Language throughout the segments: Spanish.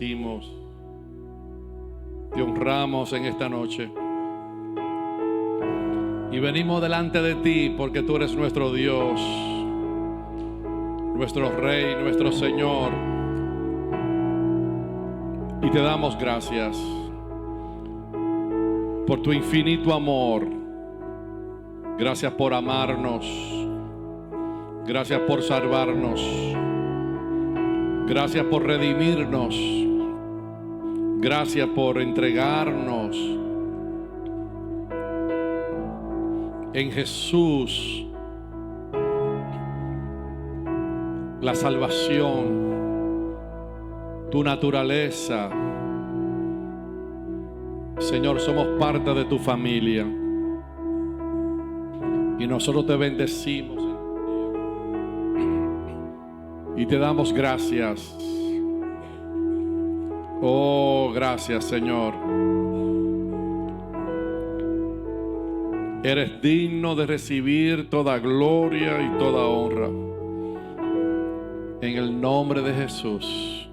Te honramos en esta noche. Y venimos delante de ti porque tú eres nuestro Dios, nuestro Rey, nuestro Señor. Y te damos gracias por tu infinito amor. Gracias por amarnos. Gracias por salvarnos. Gracias por redimirnos. Gracias por entregarnos en Jesús la salvación, tu naturaleza. Señor, somos parte de tu familia y nosotros te bendecimos y te damos gracias. Oh, gracias, Señor. Eres digno de recibir toda gloria y toda honra. En el nombre de Jesús.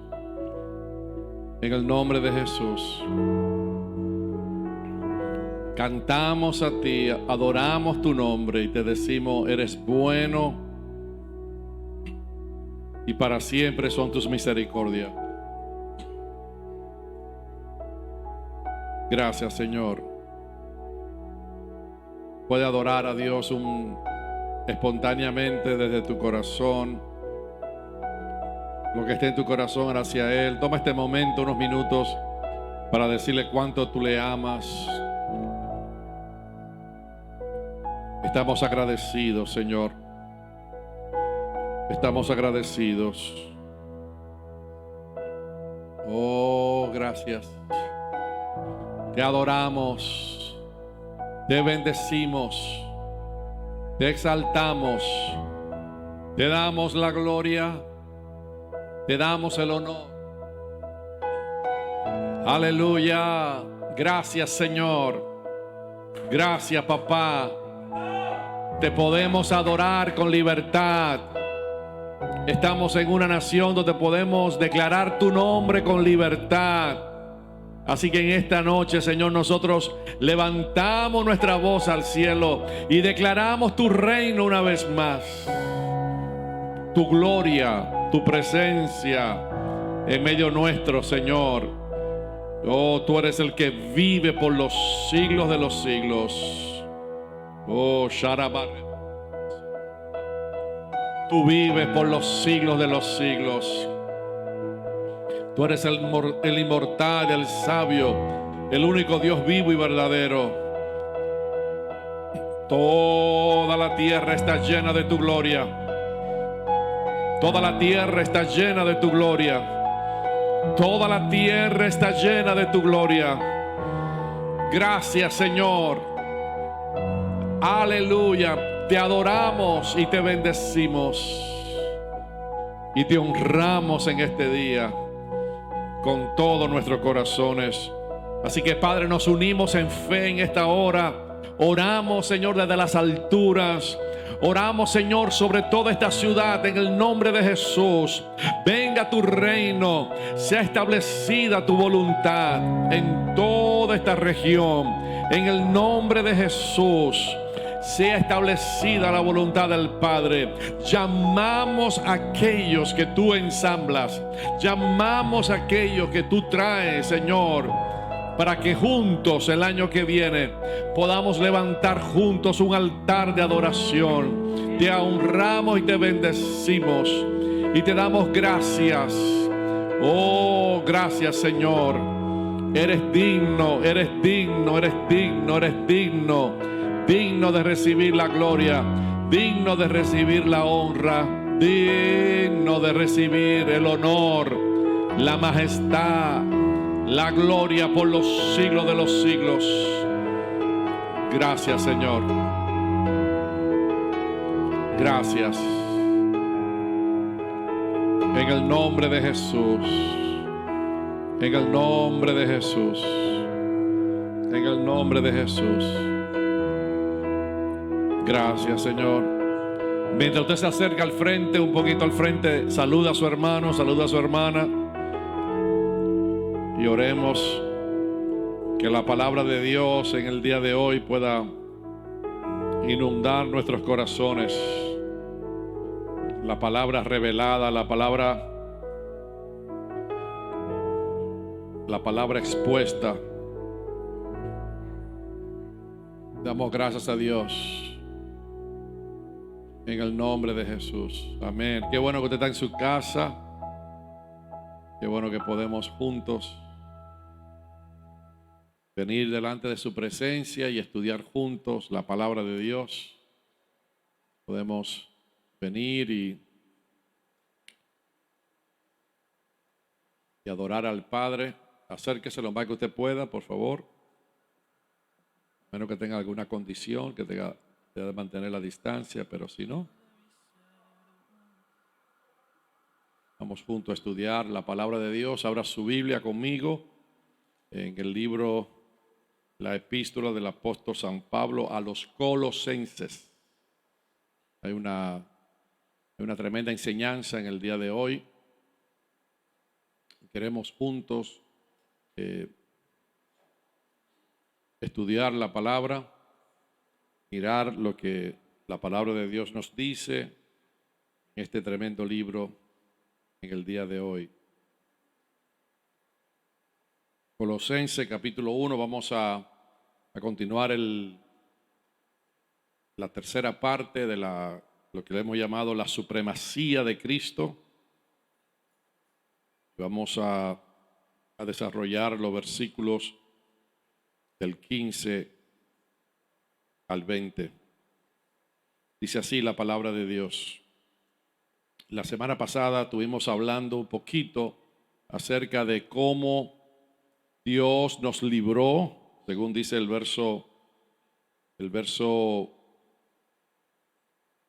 En el nombre de Jesús. Cantamos a ti, adoramos tu nombre y te decimos, eres bueno y para siempre son tus misericordias. Gracias, Señor. Puede adorar a Dios espontáneamente desde tu corazón. Lo que esté en tu corazón hacia Él. Toma este momento, unos minutos, para decirle cuánto tú le amas. Estamos agradecidos, Señor. Estamos agradecidos. Oh, gracias. Te adoramos, te bendecimos, te exaltamos, te damos la gloria, te damos el honor. Aleluya. Gracias, Señor. Gracias, papá. Te podemos adorar con libertad. Estamos en una nación donde podemos declarar tu nombre con libertad. Así que en esta noche, Señor, nosotros levantamos nuestra voz al cielo y declaramos tu reino una vez más. Tu gloria, tu presencia en medio nuestro, Señor. Oh, tú eres el que vive por los siglos de los siglos. Oh, Sharabar. Tú vives por los siglos de los siglos. Tú eres el inmortal, el sabio, el único Dios vivo y verdadero. Toda la tierra está llena de tu gloria. Toda la tierra está llena de tu gloria. Toda la tierra está llena de tu gloria. Gracias, Señor. Aleluya. Te adoramos y te bendecimos. Y te honramos en este día con todos nuestros corazones. Así que, Padre, nos unimos en fe en esta hora. Oramos, Señor, desde las alturas. Oramos, Señor, sobre toda esta ciudad en el nombre de Jesús. Venga tu reino, sea establecida tu voluntad en toda esta región. En el nombre de Jesús, sea establecida la voluntad del Padre. Llamamos a aquellos que tú ensamblas. Llamamos a aquellos que tú traes, Señor, para que juntos el año que viene podamos levantar juntos un altar de adoración. Te honramos y te bendecimos y te damos gracias. Oh, gracias, Señor. Eres digno, eres digno, eres digno, eres digno. Digno de recibir la gloria, digno de recibir la honra, digno de recibir el honor, la majestad, la gloria por los siglos de los siglos. Gracias, Señor. Gracias. En el nombre de Jesús. En el nombre de Jesús. En el nombre de Jesús. Gracias, Señor. Mientras usted se acerca al frente, un poquito al frente, saluda a su hermano, saluda a su hermana. y oremos que la palabra de Dios en el día de hoy pueda inundar nuestros corazones. La palabra revelada, la palabra expuesta. Damos gracias a Dios en el nombre de Jesús. Amén. Qué bueno que usted está en su casa. Qué bueno que podemos juntos venir delante de su presencia y estudiar juntos la palabra de Dios. Podemos venir y adorar al Padre. Acérquese lo más que usted pueda, por favor. A menos que tenga alguna condición, que deba mantener la distancia, pero si no, vamos juntos a estudiar la palabra de Dios. Abra su Biblia conmigo en el libro, la epístola del apóstol San Pablo a los Colosenses. Hay una tremenda enseñanza en el día de hoy. Queremos juntos estudiar la palabra, mirar lo que la palabra de Dios nos dice en este tremendo libro en el día de hoy. Colosenses capítulo 1, vamos a continuar la tercera parte de lo que le hemos llamado la supremacía de Cristo. Vamos a desarrollar los versículos del 15 al 20. Dice así la palabra de Dios. La semana pasada estuvimos hablando un poquito acerca de cómo Dios nos libró, según dice el verso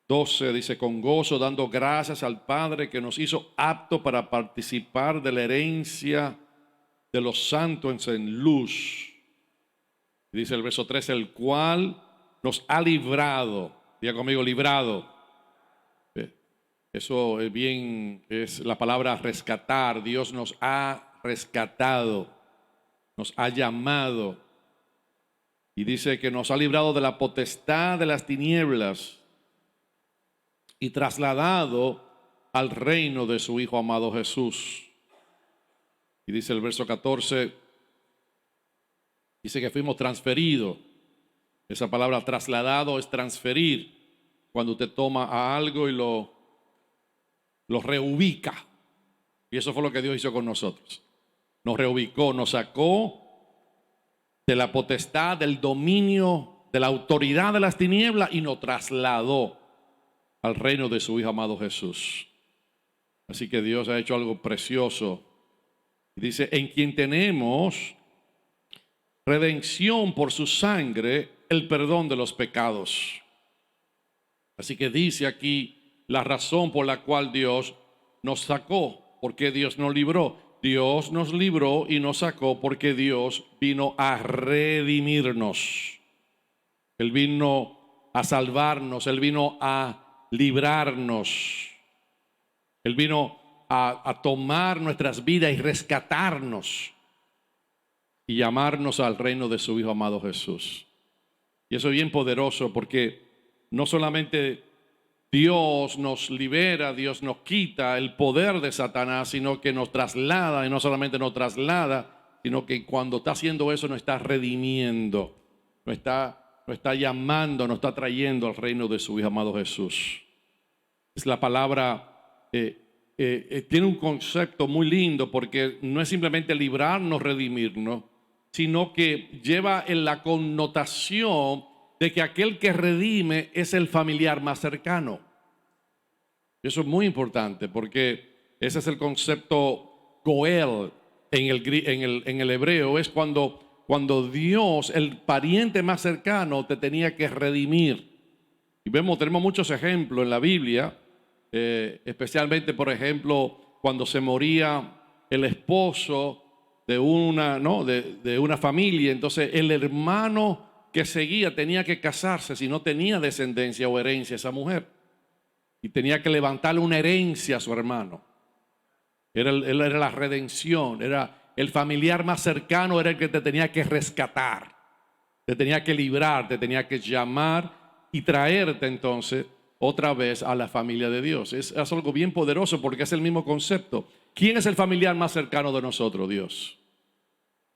12, dice: con gozo dando gracias al Padre que nos hizo apto para participar de la herencia de los santos en luz. Dice el verso 13, el cual nos ha librado. Diga conmigo, librado. Eso es la palabra rescatar. Dios nos ha rescatado, nos ha llamado. Y dice que nos ha librado de la potestad de las tinieblas y trasladado al reino de su Hijo amado Jesús. Y dice el verso 14, dice que fuimos transferidos. Esa palabra trasladado es transferir. Cuando usted toma a algo y lo reubica. Y eso fue lo que Dios hizo con nosotros. Nos reubicó, nos sacó de la potestad, del dominio, de la autoridad de las tinieblas y nos trasladó al reino de su Hijo amado Jesús. Así que Dios ha hecho algo precioso. Dice, en quien tenemos redención por su sangre, el perdón de los pecados. Así que dice aquí la razón por la cual Dios nos sacó. ¿Por qué Dios nos libró? Dios nos libró y nos sacó porque Dios vino a redimirnos. Él vino a salvarnos, Él vino a librarnos. Él vino a tomar nuestras vidas y rescatarnos y llamarnos al reino de su Hijo amado Jesús. Y eso es bien poderoso porque no solamente Dios nos libera, Dios nos quita el poder de Satanás, sino que nos traslada, y no solamente nos traslada, sino que cuando está haciendo eso nos está redimiendo, nos está llamando, nos está trayendo al reino de su Hijo amado Jesús. Es la palabra, tiene un concepto muy lindo porque no es simplemente librarnos, redimirnos, sino que lleva en la connotación de que aquel que redime es el familiar más cercano. Eso es muy importante porque ese es el concepto goel en el hebreo. Es cuando Dios, el pariente más cercano, te tenía que redimir. Y tenemos muchos ejemplos en la Biblia, especialmente, por ejemplo, cuando se moría el esposo de una familia. Entonces el hermano que seguía tenía que casarse si no tenía descendencia o herencia esa mujer, y tenía que levantarle una herencia a su hermano. Él era la redención, era el familiar más cercano era el que te tenía que rescatar, te tenía que librar, te tenía que llamar y traerte entonces otra vez a la familia de Dios. Es algo bien poderoso porque es el mismo concepto. ¿Quién es el familiar más cercano de nosotros? Dios.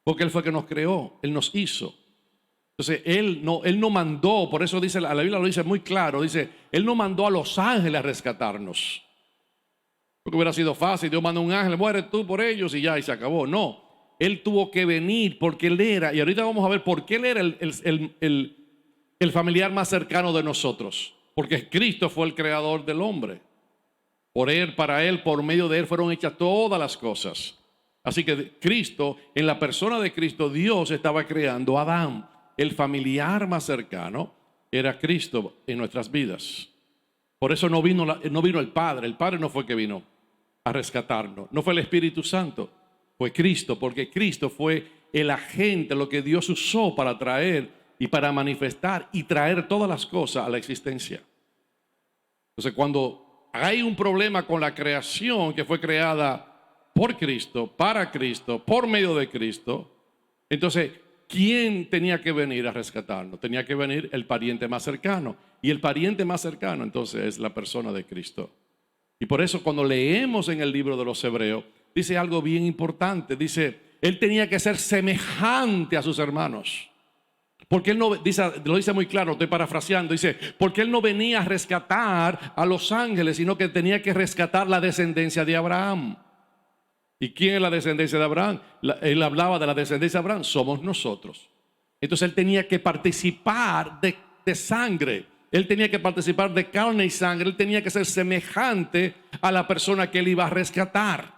Porque Él fue el que nos creó, Él nos hizo. Entonces Él no mandó, por eso dice, la Biblia lo dice muy claro, dice, Él no mandó a los ángeles a rescatarnos. Porque hubiera sido fácil, Dios manda un ángel, muere tú por ellos y ya, y se acabó. No, Él tuvo que venir porque Él era, y ahorita vamos a ver por qué Él era el familiar más cercano de nosotros. Porque Cristo fue el creador del hombre. Por Él, para Él, por medio de Él fueron hechas todas las cosas. Así que Cristo, en la persona de Cristo, Dios estaba creando a Adán. El familiar más cercano era Cristo en nuestras vidas. Por eso no vino el Padre. El Padre no fue el que vino a rescatarnos. No fue el Espíritu Santo. Fue Cristo, porque Cristo fue el agente, lo que Dios usó para traer y para manifestar y traer todas las cosas a la existencia. Entonces, cuando hay un problema con la creación que fue creada por Cristo, para Cristo, por medio de Cristo, entonces, ¿quién tenía que venir a rescatarnos? Tenía que venir el pariente más cercano. Y el pariente más cercano, entonces, es la persona de Cristo. Y por eso, cuando leemos en el libro de los Hebreos, dice algo bien importante. Dice, Él tenía que ser semejante a sus hermanos. Porque Él no, lo dice muy claro, estoy parafraseando, dice, porque Él no venía a rescatar a los ángeles, sino que tenía que rescatar la descendencia de Abraham. ¿Y quién es la descendencia de Abraham? Él hablaba de la descendencia de Abraham, somos nosotros. Entonces Él tenía que participar de sangre, Él tenía que participar de carne y sangre, Él tenía que ser semejante a la persona que Él iba a rescatar.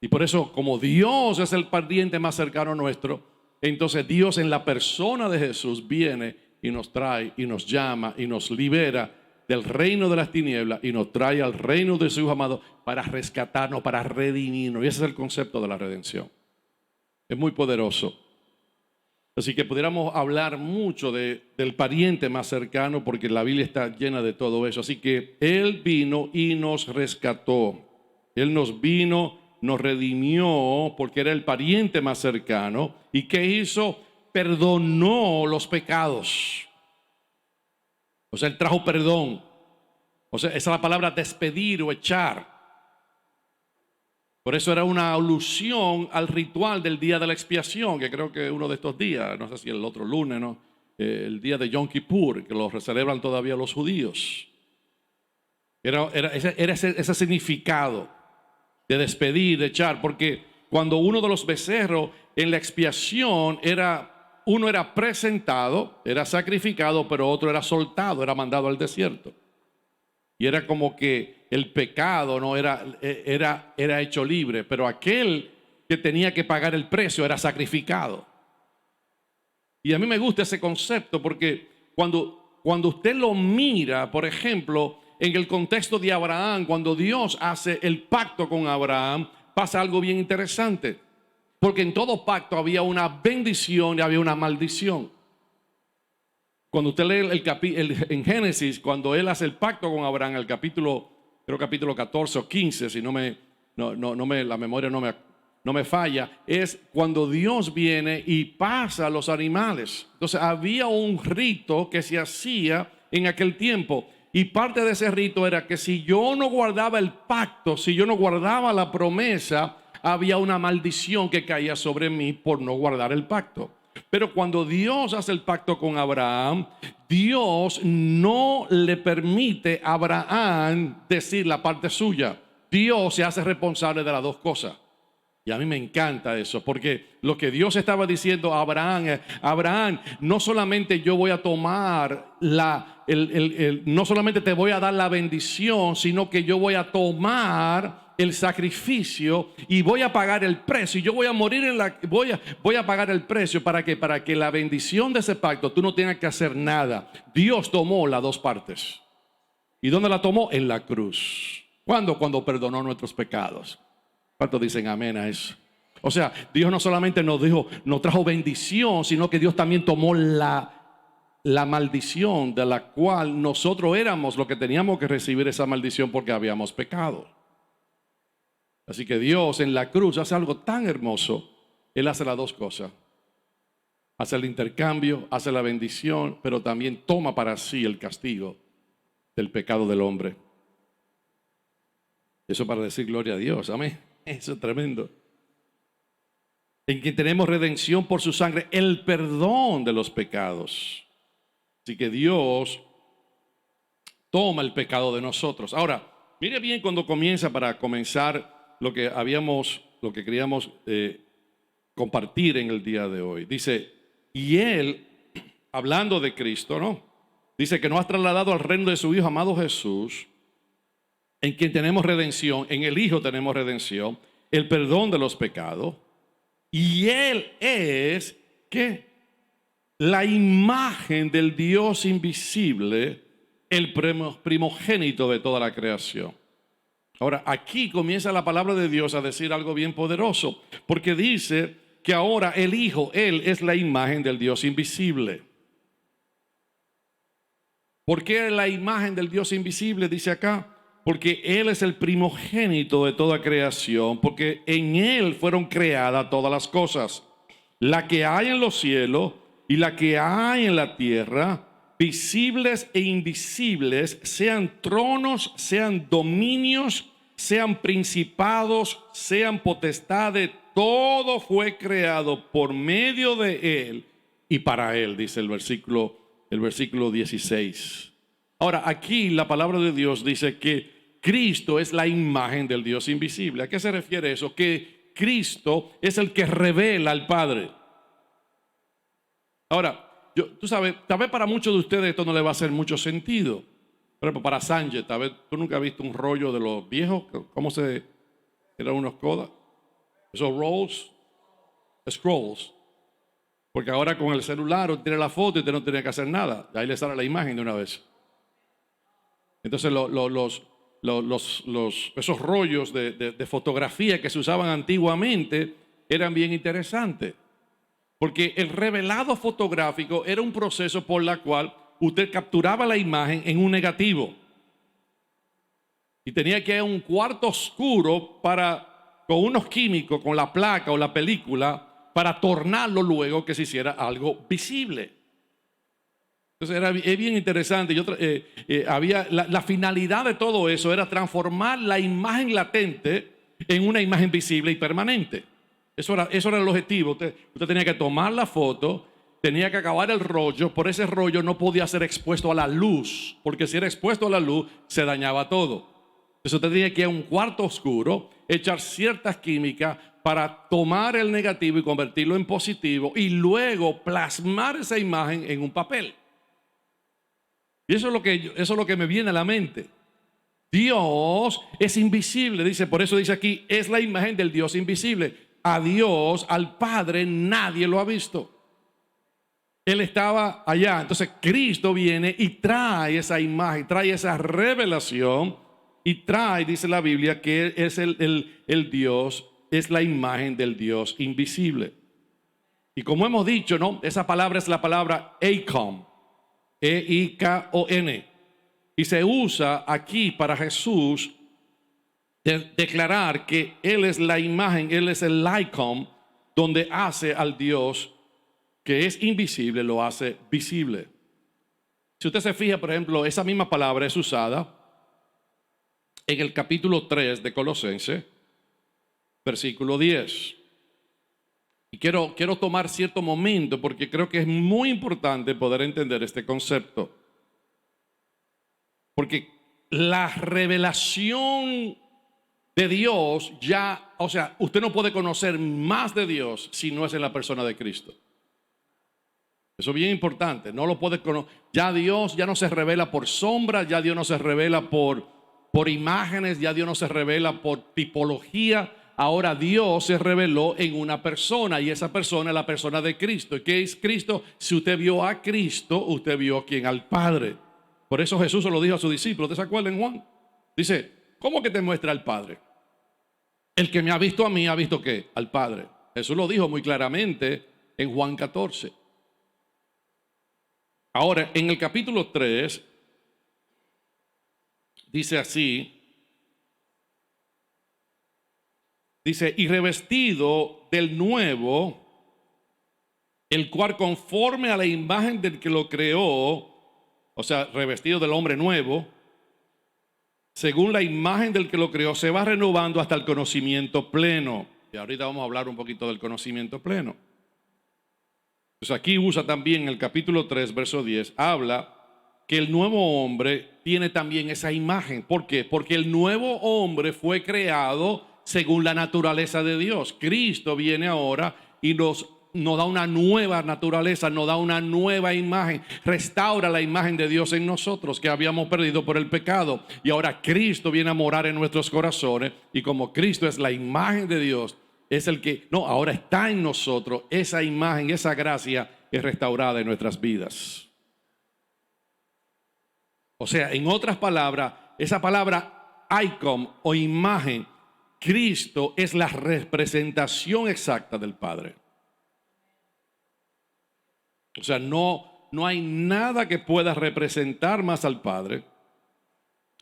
Y por eso, como Dios es el pariente más cercano nuestro, entonces Dios en la persona de Jesús viene y nos trae y nos llama y nos libera del reino de las tinieblas y nos trae al reino de su Hijo amado para rescatarnos, para redimirnos. Y ese es el concepto de la redención. Es muy poderoso. Así que pudiéramos hablar mucho del pariente más cercano porque la Biblia está llena de todo eso. Así que Él vino y nos rescató. Él nos vino, nos redimió porque era el pariente más cercano. ¿Y qué hizo? Perdonó los pecados. O sea, Él trajo perdón. O sea, esa es la palabra despedir o echar. Por eso era una alusión al ritual del día de la expiación, que creo que uno de estos días, no sé si el otro lunes, ¿no? El día de Yom Kippur, que lo celebran todavía los judíos. Era ese significado de despedir, de echar, porque cuando uno de los becerros en la expiación uno era presentado, era sacrificado, pero otro era soltado, era mandado al desierto. Y era como que el pecado no era hecho libre, pero aquel que tenía que pagar el precio era sacrificado. Y a mí me gusta ese concepto porque cuando usted lo mira, por ejemplo, en el contexto de Abraham, cuando Dios hace el pacto con Abraham, pasa algo bien interesante. Porque en todo pacto había una bendición y había una maldición. Cuando usted lee en Génesis, cuando Él hace el pacto con Abraham, el capítulo 14 o 15, si la memoria no me falla, es cuando Dios viene y pasa a los animales. Entonces había un rito que se hacía en aquel tiempo. Y parte de ese rito era que si yo no guardaba el pacto, si yo no guardaba la promesa, había una maldición que caía sobre mí por no guardar el pacto. Pero cuando Dios hace el pacto con Abraham, Dios no le permite a Abraham decir la parte suya. Dios se hace responsable de las dos cosas. Y a mí me encanta eso, porque lo que Dios estaba diciendo a Abraham es, Abraham, no solamente yo voy a tomar no solamente te voy a dar la bendición, sino que yo voy a tomar el sacrificio y voy a pagar el precio. Y yo voy a morir voy a pagar el precio para que la bendición de ese pacto tú no tengas que hacer nada. Dios tomó las dos partes. ¿Y dónde la tomó? En la cruz. ¿Cuándo? Cuando perdonó nuestros pecados. ¿Cuántos dicen amén a eso? O sea, Dios no solamente nos trajo bendición, sino que Dios también tomó la maldición de la cual nosotros éramos los que teníamos que recibir esa maldición porque habíamos pecado. Así que Dios en la cruz hace algo tan hermoso. Él hace las dos cosas. Hace el intercambio, hace la bendición, pero también toma para sí el castigo del pecado del hombre. Eso para decir gloria a Dios, amén. Eso es tremendo. En quien tenemos redención por su sangre, el perdón de los pecados. Así que Dios toma el pecado de nosotros. Ahora, mire bien cuando comienza, para comenzar lo que queríamos compartir en el día de hoy. Dice, y Él, hablando de Cristo, ¿no? Dice que nos ha trasladado al reino de su Hijo amado Jesús, en quien tenemos redención, en el Hijo tenemos redención, el perdón de los pecados. Y Él es, ¿qué? La imagen del Dios invisible, el primogénito de toda la creación. Ahora, aquí comienza la palabra de Dios a decir algo bien poderoso, porque dice que ahora el Hijo, Él es la imagen del Dios invisible. ¿Por qué la imagen del Dios invisible? Dice acá, porque Él es el primogénito de toda creación, porque en Él fueron creadas todas las cosas, la que hay en los cielos y la que hay en la tierra, visibles e invisibles, sean tronos, sean dominios, sean principados, sean potestades, todo fue creado por medio de Él y para Él, dice el versículo 16. Ahora, aquí la palabra de Dios dice que Cristo es la imagen del Dios invisible. ¿A qué se refiere eso? Que Cristo es el que revela al Padre. Ahora, tú sabes, tal vez para muchos de ustedes esto no le va a hacer mucho sentido. Por ejemplo, para Sánchez, tal vez tú nunca has visto un rollo de los viejos. ¿Cómo se eran unos codas? Esos scrolls. Porque ahora con el celular usted tiene la foto y usted no tiene que hacer nada. Ahí le sale la imagen de una vez. Entonces esos rollos de fotografía que se usaban antiguamente eran bien interesantes. Porque el revelado fotográfico era un proceso por el cual usted capturaba la imagen en un negativo. Y tenía que ir a un cuarto oscuro con unos químicos, con la placa o la película, para tornarlo luego que se hiciera algo visible. Entonces es bien interesante. La finalidad de todo eso era transformar la imagen latente en una imagen visible y permanente. Eso era el objetivo. Usted tenía que tomar la foto, tenía que acabar el rollo. Por ese rollo no podía ser expuesto a la luz, porque si era expuesto a la luz se dañaba todo. Entonces usted tenía que ir a un cuarto oscuro, echar ciertas químicas para tomar el negativo y convertirlo en positivo y luego plasmar esa imagen en un papel. Y eso es lo que me viene a la mente. Dios es invisible, dice, por eso dice aquí, es la imagen del Dios invisible. A Dios, al Padre, nadie lo ha visto. Él estaba allá. Entonces Cristo viene y trae esa imagen, trae esa revelación y trae, dice la Biblia, que es el Dios, es la imagen del Dios invisible. Y como hemos dicho, ¿no? Esa palabra es la palabra Eikon. E-I-K-O-N. Y se usa aquí para Jesús declarar que Él es la imagen, Él es el icon, donde hace al Dios que es invisible, lo hace visible. Si usted se fija, por ejemplo, esa misma palabra es usada en el capítulo 3 de Colosenses, versículo 10. Y quiero tomar cierto momento porque creo que es muy importante poder entender este concepto. Porque la revelación de Dios usted no puede conocer más de Dios si no es en la persona de Cristo. Eso es bien importante. No lo puede conocer. Ya Dios ya no se revela por sombras, ya Dios no se revela por imágenes, ya Dios no se revela por tipología. Ahora Dios se reveló en una persona y esa persona es la persona de Cristo. ¿Y qué es Cristo? Si usted vio a Cristo, usted vio a quien, al Padre. Por eso Jesús se lo dijo a sus discípulos. ¿Te acuerdan, Juan? Dice, ¿cómo que te muestra al Padre? El que me ha visto a mí, ¿ha visto qué? Al Padre. Jesús lo dijo muy claramente en Juan 14. Ahora, en el capítulo 3, dice así: dice, y revestido del nuevo, el cual conforme a la imagen del que lo creó, o sea, revestido del hombre nuevo, según la imagen del que lo creó, se va renovando hasta el conocimiento pleno. Y ahorita vamos a hablar un poquito del conocimiento pleno. Pues aquí usa también el capítulo 3, verso 10, habla que el nuevo hombre tiene también esa imagen. ¿Por qué? Porque el nuevo hombre fue creado según la naturaleza de Dios. Cristo viene ahora y nos da una nueva naturaleza, nos da una nueva imagen, restaura la imagen de Dios en nosotros que habíamos perdido por el pecado. Y ahora Cristo viene a morar en nuestros corazones, y como Cristo es la imagen de Dios, es el que, ahora está en nosotros, esa imagen, esa gracia es restaurada en nuestras vidas. O sea, en otras palabras, esa palabra icon o imagen, Cristo es la representación exacta del Padre. O sea, no hay nada que pueda representar más al Padre.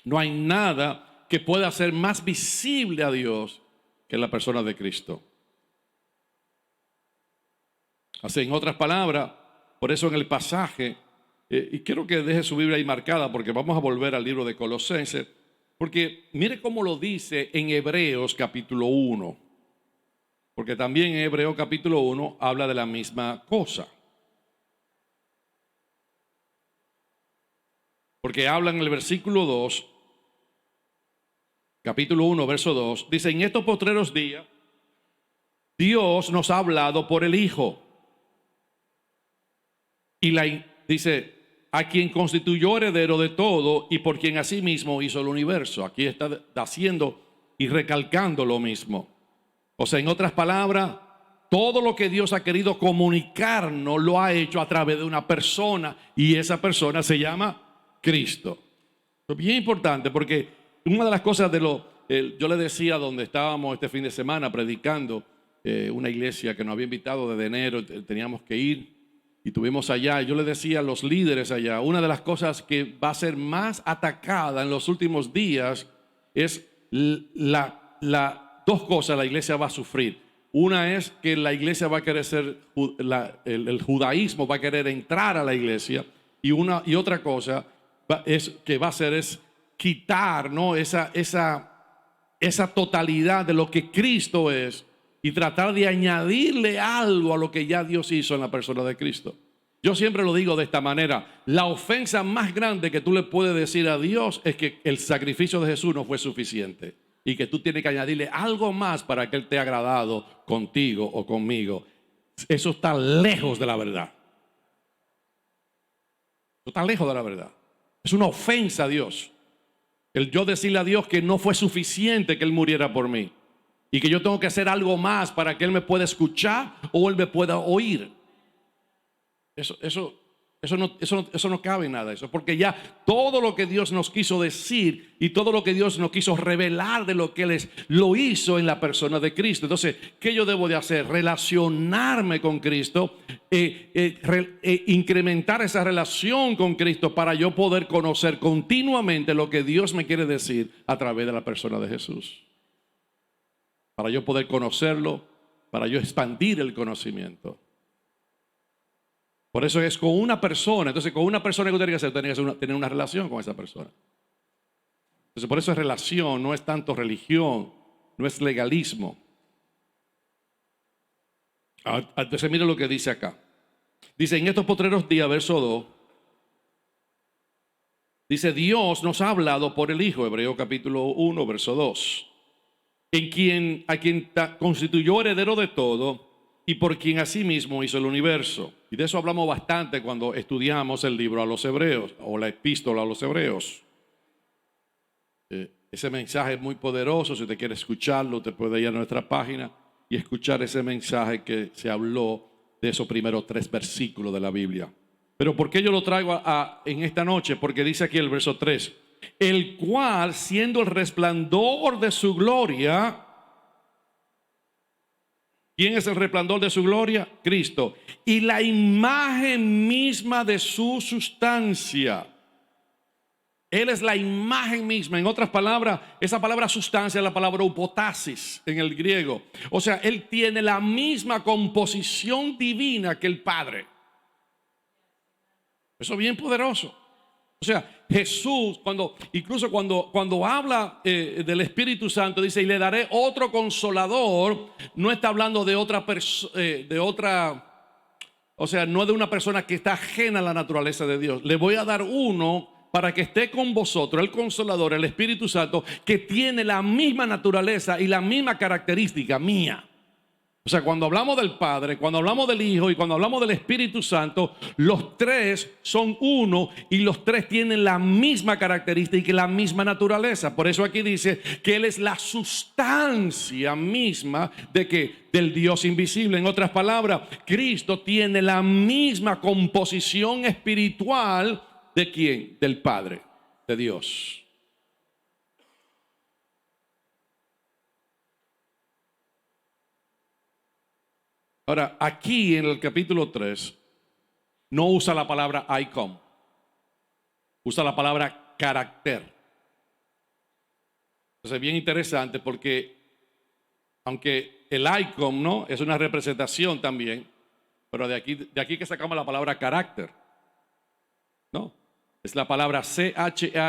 No hay nada que pueda hacer más visible a Dios que la persona de Cristo. Así, en otras palabras, por eso en el pasaje, y quiero que deje su Biblia ahí marcada porque vamos a volver al libro de Colosenses, porque mire cómo lo dice en Hebreos capítulo 1, porque también en Hebreos capítulo 1 habla de la misma cosa. Porque habla en el versículo 2, capítulo 1, verso 2, dice, en estos postreros días, Dios nos ha hablado por el Hijo. Y dice, a quien constituyó heredero de todo y por quien asimismo hizo el universo. Aquí está haciendo y recalcando lo mismo. O sea, en otras palabras, todo lo que Dios ha querido comunicarnos lo ha hecho a través de una persona, y esa persona se llama Cristo. Es bien importante porque una de las cosas yo le decía donde estábamos este fin de semana predicando, una iglesia que nos había invitado desde enero, teníamos que ir y estuvimos allá. Yo le decía a los líderes allá, una de las cosas que va a ser más atacada en los últimos días es dos cosas la iglesia va a sufrir. Una es que la iglesia va a querer ser, el judaísmo va a querer entrar a la iglesia, y otra cosa es quitar, ¿no?, esa totalidad de lo que Cristo es y tratar de añadirle algo a lo que ya Dios hizo en la persona de Cristo. Yo siempre lo digo de esta manera: la ofensa más grande que tú le puedes decir a Dios es que el sacrificio de Jesús no fue suficiente y que tú tienes que añadirle algo más para que Él te haya agradado contigo o conmigo. Eso está lejos de la verdad. Eso está lejos de la verdad. Es una ofensa a Dios el yo decirle a Dios que no fue suficiente que Él muriera por mí y que yo tengo que hacer algo más para que Él me pueda escuchar o Él me pueda oír. Eso no cabe en nada. Eso porque ya todo lo que Dios nos quiso decir y todo lo que Dios nos quiso revelar de lo que Él es, lo hizo en la persona de Cristo. Entonces, ¿qué yo debo de hacer? Relacionarme con Cristo, incrementar esa relación con Cristo para yo poder conocer continuamente lo que Dios me quiere decir a través de la persona de Jesús. Para yo poder conocerlo, para yo expandir el conocimiento. Por eso es con una persona. Entonces, con una persona que usted tiene que hacer, tener una relación con esa persona. Entonces, por eso es relación, no es tanto religión, no es legalismo. Entonces, mire lo que dice acá. Dice, en estos postreros días, verso 2, dice, Dios nos ha hablado por el Hijo, Hebreos capítulo 1, verso 2, a quien constituyó heredero de todo y por quien asimismo hizo el universo. Y de eso hablamos bastante cuando estudiamos el libro a los Hebreos o la epístola a los Hebreos. Ese mensaje es muy poderoso. Si usted quiere escucharlo, usted puede ir a nuestra página y escuchar ese mensaje que se habló de esos primeros 3 versículos de la Biblia. Pero ¿por qué yo lo traigo en esta noche? Porque dice aquí el verso 3, el cual, siendo el resplandor de su gloria. ¿Quién es el resplandor de su gloria? Cristo. Y la imagen misma de su sustancia. Él es la imagen misma. En otras palabras, esa palabra sustancia es la palabra upotasis en el griego. O sea, Él tiene la misma composición divina que el Padre. Eso es bien poderoso. O sea, Jesús, incluso cuando habla del Espíritu Santo, dice, y le daré otro consolador, no está hablando de otra persona, o sea, no de una persona que está ajena a la naturaleza de Dios. Le voy a dar uno para que esté con vosotros, el consolador, el Espíritu Santo, que tiene la misma naturaleza y la misma característica mía. O sea, cuando hablamos del Padre, cuando hablamos del Hijo y cuando hablamos del Espíritu Santo, los tres son uno y los tres tienen la misma característica y la misma naturaleza. Por eso aquí dice que Él es la sustancia misma del Dios invisible. En otras palabras, Cristo tiene la misma composición espiritual ¿de quién? Del Padre, de Dios. Ahora, aquí en el capítulo 3, no usa la palabra icon, usa la palabra carácter. Entonces es bien interesante porque, aunque el icon, ¿no?, es una representación también, pero de aquí que sacamos la palabra carácter, ¿no? Es la palabra C-H-A-R-A-K-T-E-R,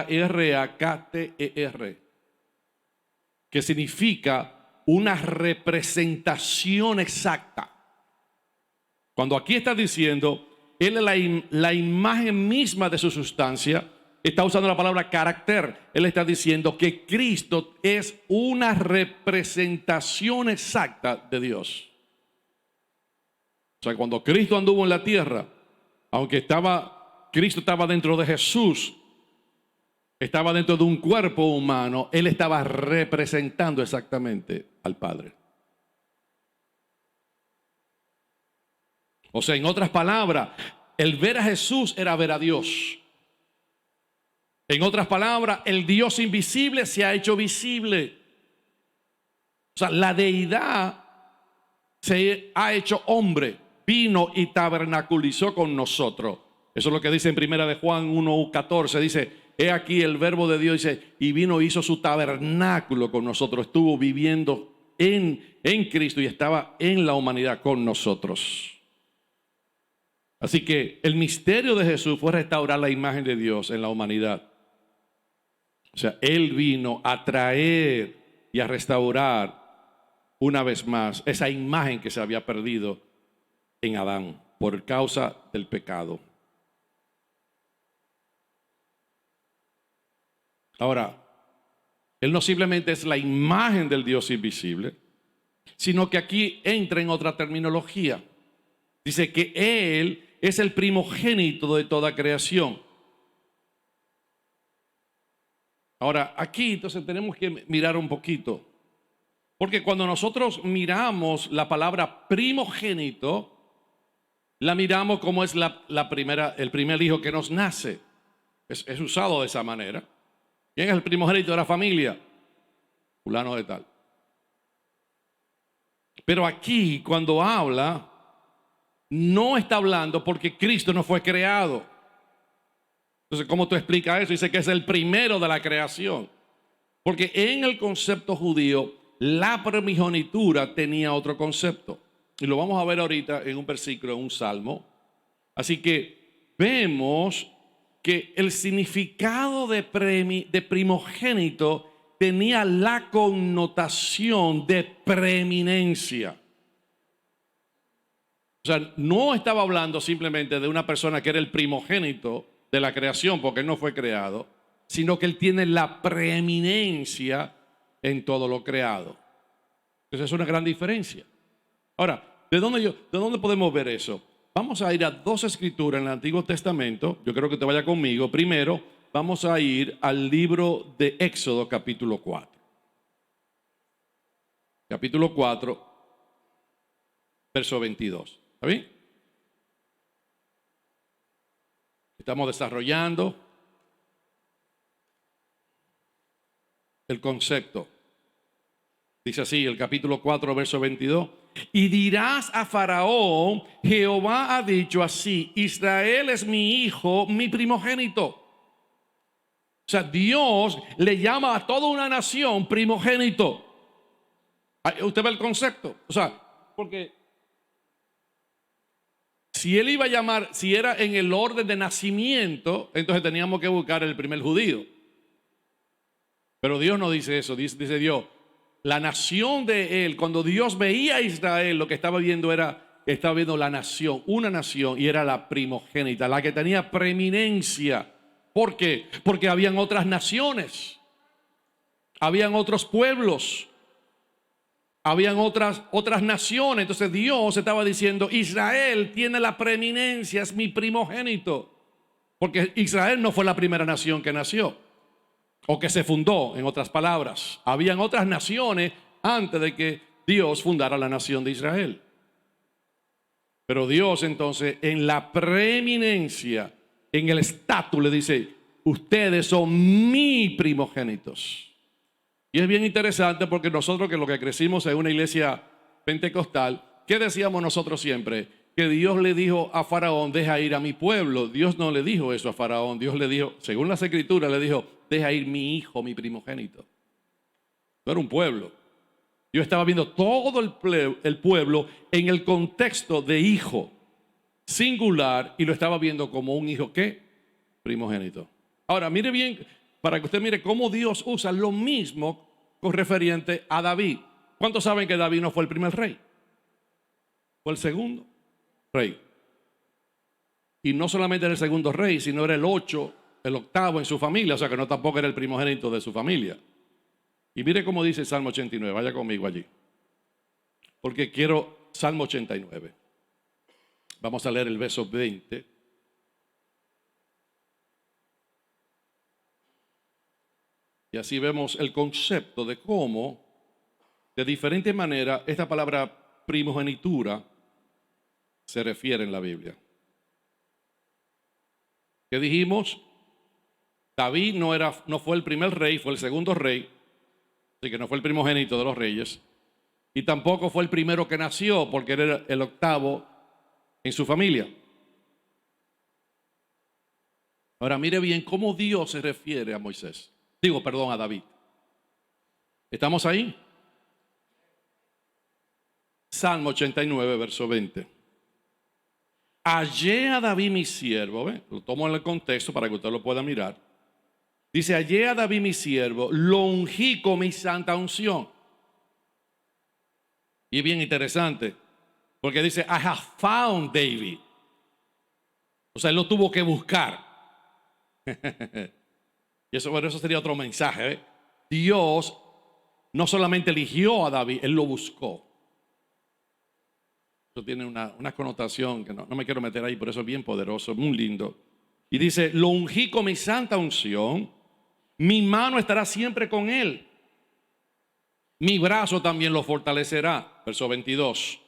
que significa una representación exacta. Cuando aquí está diciendo, Él es la imagen misma de su sustancia, está usando la palabra carácter. Él está diciendo que Cristo es una representación exacta de Dios. O sea, cuando Cristo anduvo en la tierra, aunque Cristo estaba dentro de Jesús, estaba dentro de un cuerpo humano, Él estaba representando exactamente al Padre. O sea, en otras palabras, el ver a Jesús era ver a Dios. En otras palabras, el Dios invisible se ha hecho visible. O sea, la deidad se ha hecho hombre, vino y tabernaculizó con nosotros. Eso es lo que dice en primera de Juan 1:14. Dice, he aquí el verbo de Dios, dice, y vino, hizo su tabernáculo con nosotros. Estuvo viviendo en Cristo y estaba en la humanidad con nosotros. Así que el misterio de Jesús fue restaurar la imagen de Dios en la humanidad. O sea, Él vino a traer y a restaurar una vez más esa imagen que se había perdido en Adán por causa del pecado. Ahora, Él no simplemente es la imagen del Dios invisible, sino que aquí entra en otra terminología. Dice que Él es el primogénito de toda creación. Ahora, aquí entonces tenemos que mirar un poquito, porque cuando nosotros miramos la palabra primogénito, la miramos como es el primer hijo que nos nace. Es usado de esa manera. ¿Quién es el primogénito de la familia? Fulano de tal. Pero aquí cuando habla, no está hablando porque Cristo no fue creado. Entonces, ¿cómo tú explicas eso? Dice que es el primero de la creación. Porque en el concepto judío, la primogenitura tenía otro concepto. Y lo vamos a ver ahorita en un versículo, en un salmo. Así que vemos que el significado de primogénito tenía la connotación de preeminencia. O sea, no estaba hablando simplemente de una persona que era el primogénito de la creación, porque él no fue creado, sino que él tiene la preeminencia en todo lo creado. Entonces es una gran diferencia. Ahora, ¿de dónde podemos ver eso? Vamos a ir a dos escrituras en el Antiguo Testamento. Yo creo que te vaya conmigo. Primero, vamos a ir al libro de Éxodo, capítulo 4. Capítulo 4, verso 22. ¿Está bien? Estamos desarrollando el concepto. Dice así, el capítulo 4, verso 22. Y dirás a Faraón, Jehová ha dicho así, Israel es mi hijo, mi primogénito. O sea, Dios le llama a toda una nación primogénito. ¿Usted ve el concepto? O sea, porque si él iba a llamar, si era en el orden de nacimiento, entonces teníamos que buscar el primer judío. Pero Dios no dice eso, dice Dios, la nación de él, cuando Dios veía a Israel, lo que estaba viendo estaba viendo la nación, una nación, y era la primogénita, la que tenía preeminencia. ¿Por qué? Porque habían otras naciones, habían otros pueblos, habían otras naciones. Entonces Dios estaba diciendo, Israel tiene la preeminencia, es mi primogénito. Porque Israel no fue la primera nación que nació o que se fundó, en otras palabras. Habían otras naciones antes de que Dios fundara la nación de Israel. Pero Dios entonces en la preeminencia, en el estatus le dice, ustedes son mis primogénitos. Y es bien interesante porque nosotros que lo que crecimos en una iglesia pentecostal, ¿qué decíamos nosotros siempre? Que Dios le dijo a Faraón, deja ir a mi pueblo. Dios no le dijo eso a Faraón. Dios le dijo, según las escrituras, le dijo, deja ir mi hijo, mi primogénito. No era un pueblo. Yo estaba viendo todo el pueblo en el contexto de hijo singular y lo estaba viendo como un hijo, ¿qué? Primogénito. Ahora, mire bien, para que usted mire cómo Dios usa lo mismo con referente a David. ¿Cuántos saben que David no fue el primer rey? Fue el segundo rey. Y no solamente era el segundo rey, sino era el octavo en su familia, o sea que no tampoco era el primogénito de su familia. Y mire cómo dice el Salmo 89, vaya conmigo allí. Porque quiero Salmo 89. Vamos a leer el verso 20. Y así vemos el concepto de cómo, de diferente manera, esta palabra primogenitura se refiere en la Biblia. ¿Qué dijimos? David no fue el primer rey, fue el segundo rey. Así que no fue el primogénito de los reyes. Y tampoco fue el primero que nació, porque era el octavo en su familia. Ahora mire bien cómo Dios se refiere a Moisés. A David. ¿Estamos ahí? Salmo 89, verso 20. Hallé a David mi siervo, ¿ve? Lo tomo en el contexto para que usted lo pueda mirar. Dice, hallé a David mi siervo, lo ungí con mi santa unción. Y es bien interesante, porque dice, I have found David. O sea, él lo tuvo que buscar. Y eso sería otro mensaje, ¿eh? Dios no solamente eligió a David, él lo buscó. Eso tiene una connotación que no me quiero meter ahí, por eso es bien poderoso, muy lindo. Y dice, lo ungí con mi santa unción, mi mano estará siempre con él, mi brazo también lo fortalecerá. Verso 22.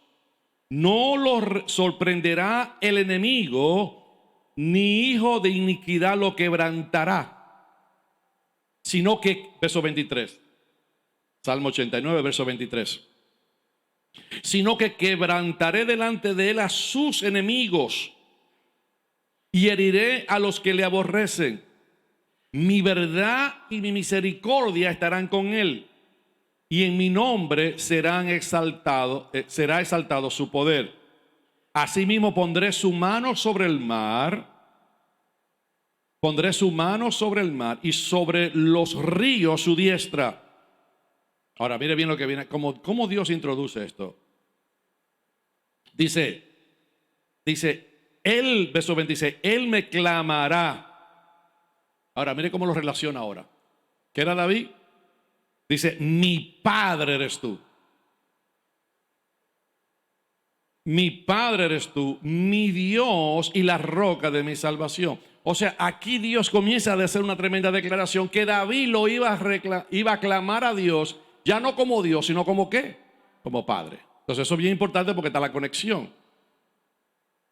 No lo sorprenderá el enemigo, ni hijo de iniquidad lo quebrantará. Sino que, verso 23, Salmo 89, verso 23. Sino que quebrantaré delante de él a sus enemigos y heriré a los que le aborrecen. Mi verdad y mi misericordia estarán con él, y en mi nombre será exaltado su poder. Asimismo pondré su mano sobre el mar. Pondré su mano sobre el mar y sobre los ríos su diestra. Ahora, mire bien lo que viene, cómo Dios introduce esto. Dice, él, verso 26, él me clamará. Ahora, mire cómo lo relaciona ahora. ¿Qué era David? Dice, mi padre eres tú. Mi padre eres tú, mi Dios y la roca de mi salvación. O sea, aquí Dios comienza a hacer una tremenda declaración que David lo iba a clamar a Dios, ya no como Dios, sino como ¿qué? Como Padre. Entonces eso es bien importante porque está la conexión.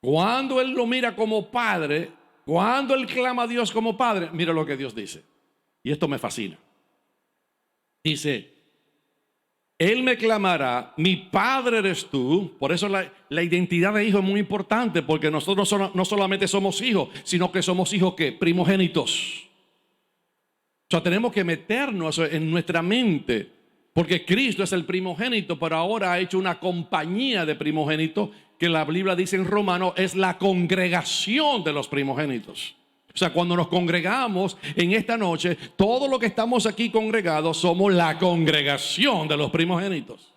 Cuando él lo mira como Padre, cuando él clama a Dios como Padre, mira lo que Dios dice. Y esto me fascina. Dice, él me clamará, mi Padre eres tú. Por eso la identidad de hijo es muy importante, porque nosotros no solamente somos hijos, sino que somos hijos ¿qué? Primogénitos. O sea, tenemos que meternos en nuestra mente, porque Cristo es el primogénito, pero ahora ha hecho una compañía de primogénitos que la Biblia dice en Romanos es la congregación de los primogénitos. O sea, cuando nos congregamos en esta noche, todos los que estamos aquí congregados somos la congregación de los primogénitos.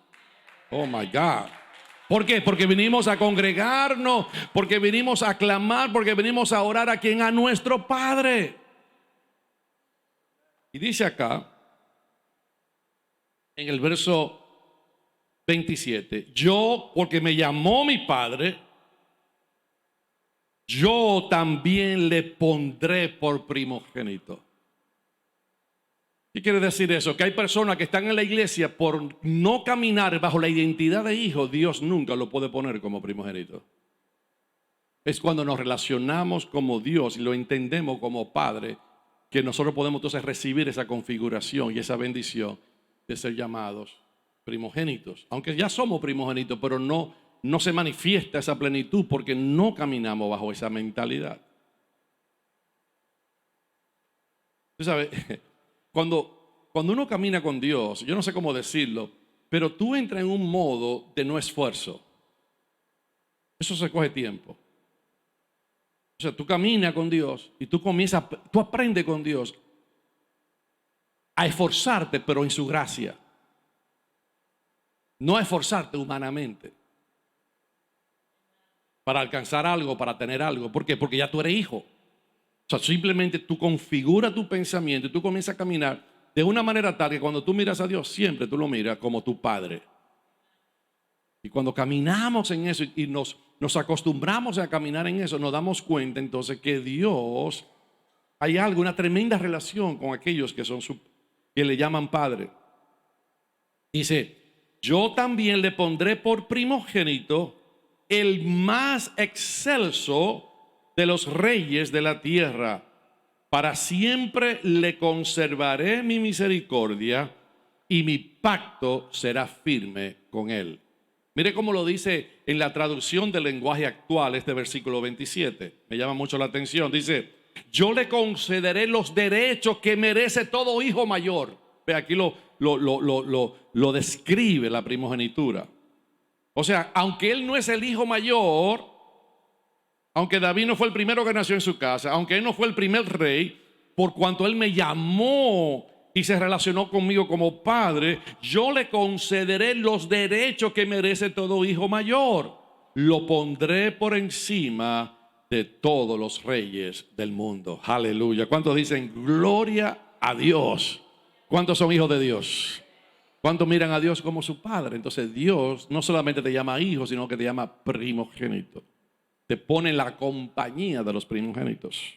Oh my God. ¿Por qué? Porque vinimos a congregarnos, porque vinimos a clamar, porque vinimos a orar a quien, a nuestro Padre. Y dice acá, en el verso 27, yo, porque me llamó mi Padre, yo también le pondré por primogénito. ¿Qué quiere decir eso? Que hay personas que están en la iglesia por no caminar bajo la identidad de hijo, Dios nunca lo puede poner como primogénito. Es cuando nos relacionamos como Dios y lo entendemos como Padre, que nosotros podemos entonces recibir esa configuración y esa bendición de ser llamados primogénitos. Aunque ya somos primogénitos, pero no se manifiesta esa plenitud porque no caminamos bajo esa mentalidad. Tú sabes, cuando uno camina con Dios, yo no sé cómo decirlo, pero tú entras en un modo de no esfuerzo. Eso se coge tiempo. O sea, tú caminas con Dios y tú aprendes con Dios a esforzarte, pero en su gracia. No a esforzarte humanamente para alcanzar algo, para tener algo. ¿Por qué? Porque ya tú eres hijo. O sea, simplemente tú configuras tu pensamiento y tú comienzas a caminar de una manera tal que cuando tú miras a Dios, siempre tú lo miras como tu Padre. Y cuando caminamos en eso y nos acostumbramos a caminar en eso, nos damos cuenta entonces que Dios, hay algo, una tremenda relación con aquellos que le llaman Padre. Dice, yo también le pondré por primogénito el más excelso de los reyes de la tierra. Para siempre le conservaré mi misericordia y mi pacto será firme con él. Mire cómo lo dice en la traducción del lenguaje actual este versículo 27. Me llama mucho la atención. Dice, yo le concederé los derechos que merece todo hijo mayor. Ve, aquí lo describe la primogenitura. O sea, aunque él no es el hijo mayor, aunque David no fue el primero que nació en su casa, aunque él no fue el primer rey, por cuanto él me llamó y se relacionó conmigo como padre, yo le concederé los derechos que merece todo hijo mayor. Lo pondré por encima de todos los reyes del mundo. Aleluya. ¿Cuántos dicen gloria a Dios? ¿Cuántos son hijos de Dios? ¿Cuántos miran a Dios como su Padre? Entonces Dios no solamente te llama hijo, sino que te llama primogénito. Te pone en la compañía de los primogénitos.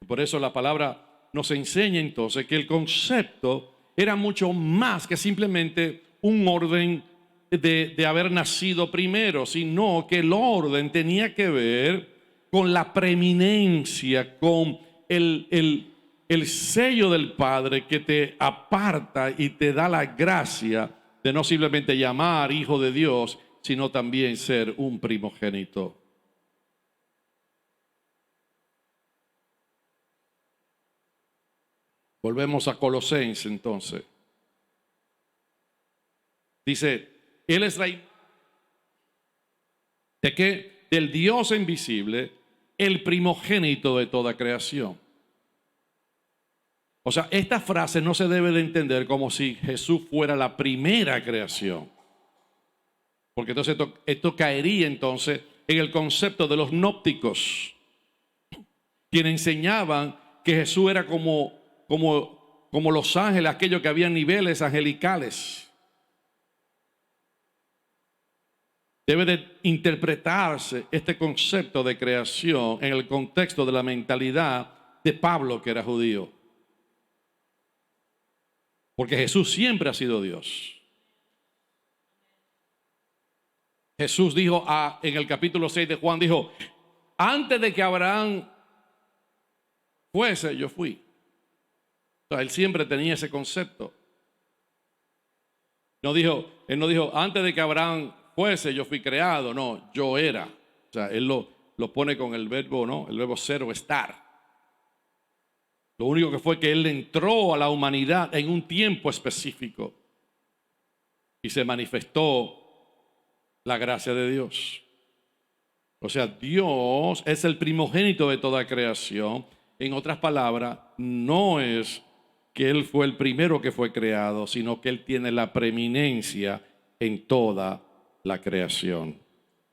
Por eso la palabra nos enseña entonces que el concepto era mucho más que simplemente un orden de haber nacido primero, sino que el orden tenía que ver con la preeminencia, con el sello del Padre que te aparta y te da la gracia de no simplemente llamar hijo de Dios, sino también ser un primogénito. Volvemos a Colosenses entonces. Dice, Él es rey. ¿De qué? Del Dios invisible, el primogénito de toda creación. O sea, esta frase no se debe de entender como si Jesús fuera la primera creación. Porque entonces esto caería entonces en el concepto de los gnósticos, quienes enseñaban que Jesús era como los ángeles, aquellos que habían niveles angelicales. Debe de interpretarse este concepto de creación en el contexto de la mentalidad de Pablo, que era judío. Porque Jesús siempre ha sido Dios. Jesús dijo en el capítulo 6 de Juan, dijo, antes de que Abraham fuese, yo fui. O sea, él siempre tenía ese concepto. Él no dijo, antes de que Abraham fuese, yo fui creado. No, yo era. O sea, él lo pone con el verbo, ¿no? El verbo ser o estar. Lo único que fue que Él entró a la humanidad en un tiempo específico y se manifestó la gracia de Dios. O sea, Dios es el primogénito de toda creación. En otras palabras, no es que Él fue el primero que fue creado, sino que Él tiene la preeminencia en toda la creación.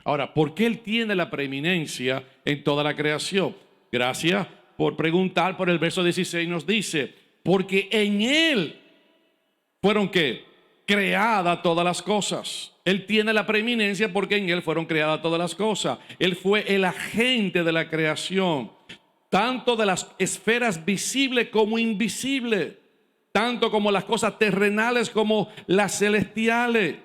Ahora, ¿por qué Él tiene la preeminencia en toda la creación? Gracias por preguntar. Por el verso 16 nos dice, porque en Él fueron ¿qué? Creadas todas las cosas. Él tiene la preeminencia porque en Él fueron creadas todas las cosas. Él fue el agente de la creación, tanto de las esferas visibles como invisibles, tanto como las cosas terrenales como las celestiales.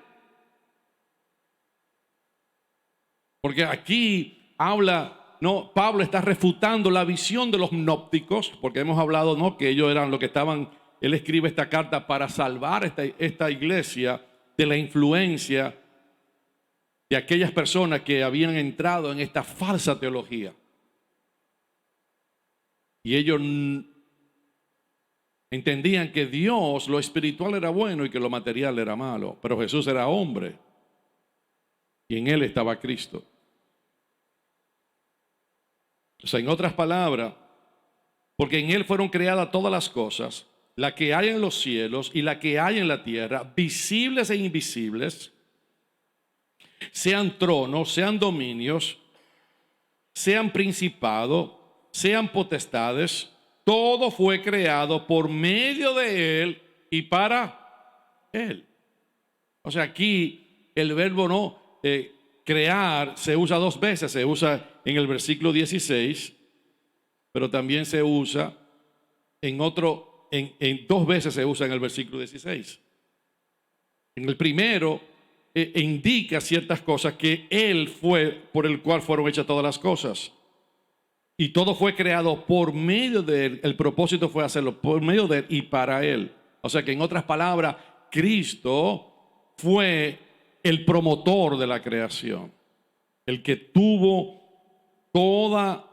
Porque aquí habla, no, Pablo está refutando la visión de los gnósticos, porque hemos hablado, ¿no?, que ellos eran los que estaban. Él escribe esta carta para salvar esta iglesia de la influencia de aquellas personas que habían entrado en esta falsa teología. Y ellos entendían que Dios, lo espiritual era bueno y que lo material era malo. Pero Jesús era hombre y en Él estaba Cristo. O sea, en otras palabras, porque en Él fueron creadas todas las cosas, la que hay en los cielos y la que hay en la tierra, visibles e invisibles, sean tronos, sean dominios, sean principados, sean potestades, todo fue creado por medio de Él y para Él. O sea, aquí el verbo crear se usa dos veces. Se usa en el versículo 16, pero también se usa en dos veces se usa en el versículo 16. En el primero indica ciertas cosas que Él fue por el cual fueron hechas todas las cosas. Y todo fue creado por medio de Él. El propósito fue hacerlo por medio de Él y para Él. O sea que en otras palabras, Cristo fue el promotor de la creación. El que tuvo todo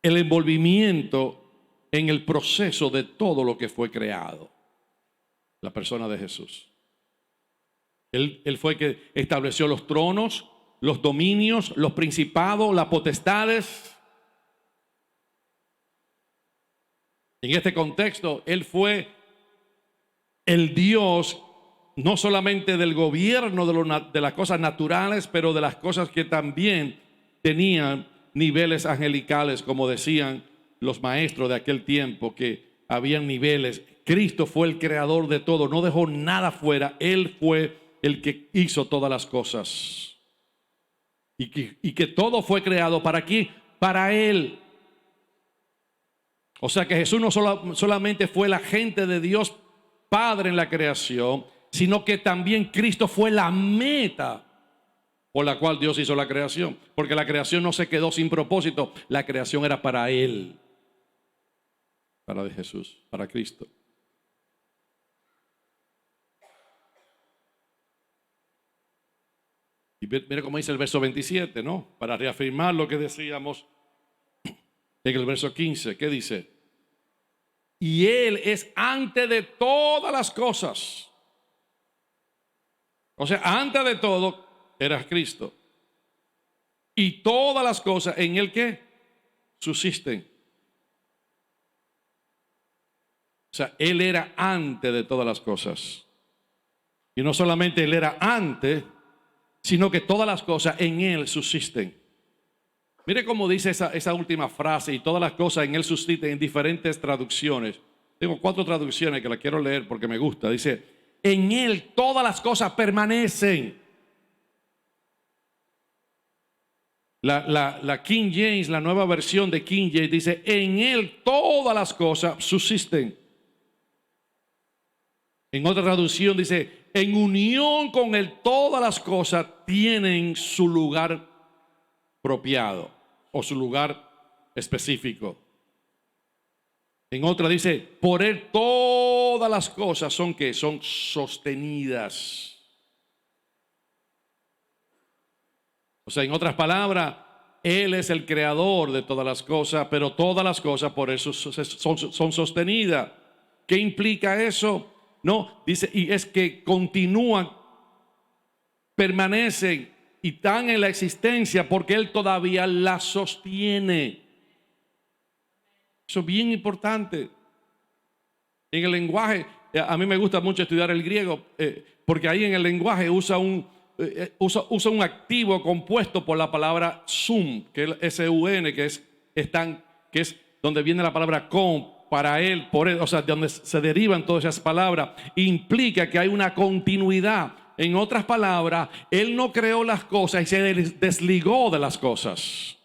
el envolvimiento en el proceso de todo lo que fue creado. La persona de Jesús. Él fue el que estableció los tronos, los dominios, los principados, las potestades. En este contexto, Él fue el Dios no solamente del gobierno de las cosas naturales, pero de las cosas que también tenían niveles angelicales, como decían los maestros de aquel tiempo, que habían niveles. Cristo fue el creador de todo, no dejó nada fuera. Él fue el que hizo todas las cosas. Y que todo fue creado ¿para quién? Para Él. O sea que Jesús no solamente fue el agente de Dios Padre en la creación, sino que también Cristo fue la meta por la cual Dios hizo la creación. Porque la creación no se quedó sin propósito, la creación era para Él. Para de Jesús, para Cristo. Y mire cómo dice el verso 27, ¿no? Para reafirmar lo que decíamos en el verso 15. ¿Qué dice? Y Él es antes de todas las cosas. O sea, antes de todo era Cristo. Y todas las cosas en Él que subsisten. O sea, Él era antes de todas las cosas. Y no solamente Él era antes, sino que todas las cosas en Él subsisten. Mire cómo dice esa última frase, y todas las cosas en Él subsisten, en diferentes traducciones. Tengo 4 traducciones que las quiero leer porque me gusta. Dice, en Él todas las cosas permanecen. La King James, la nueva versión de King James, dice, en Él todas las cosas subsisten. En otra traducción dice, en unión con Él todas las cosas tienen su lugar apropiado o su lugar específico. En otra dice, por Él todas las cosas son ¿qué? Son sostenidas. O sea, en otras palabras, Él es el creador de todas las cosas, pero todas las cosas por eso son sostenidas. ¿Qué implica eso? No, dice, y es que continúan, permanecen y están en la existencia porque Él todavía la sostiene. Eso es bien importante. En el lenguaje, a mí me gusta mucho estudiar el griego, porque ahí en el lenguaje usa un activo compuesto por la palabra sum, que es S-U-N, que es donde viene la palabra con, para él, por él, o sea, de donde se derivan todas esas palabras. Implica que hay una continuidad. En otras palabras, Él no creó las cosas y se desligó de las cosas.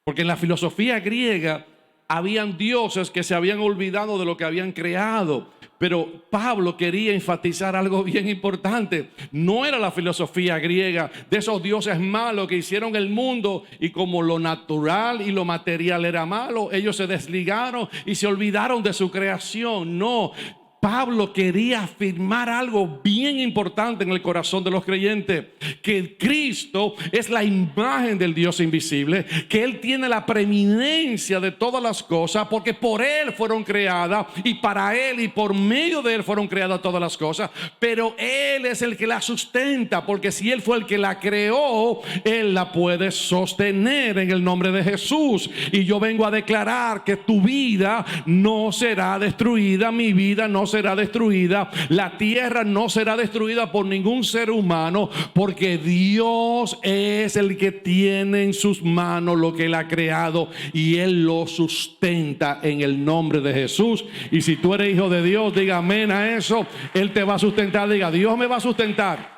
Porque en la filosofía griega habían dioses que se habían olvidado de lo que habían creado. Pero Pablo quería enfatizar algo bien importante. No era la filosofía griega de esos dioses malos que hicieron el mundo, y como lo natural y lo material era malo, ellos se desligaron y se olvidaron de su creación. No. Pablo quería afirmar algo bien importante en el corazón de los creyentes: que Cristo es la imagen del Dios invisible, que Él tiene la preeminencia de todas las cosas, porque por Él fueron creadas, y para Él y por medio de Él fueron creadas todas las cosas. Pero Él es el que la sustenta, porque si Él fue el que la creó, Él la puede sostener en el nombre de Jesús. Y yo vengo a declarar que tu vida no será destruida, mi vida no será destruida, la tierra no será destruida por ningún ser humano, porque Dios es el que tiene en sus manos lo que Él ha creado, y Él lo sustenta en el nombre de Jesús. Y si tú eres hijo de Dios, diga amén a eso. Él te va a sustentar. Diga: Dios me va a sustentar.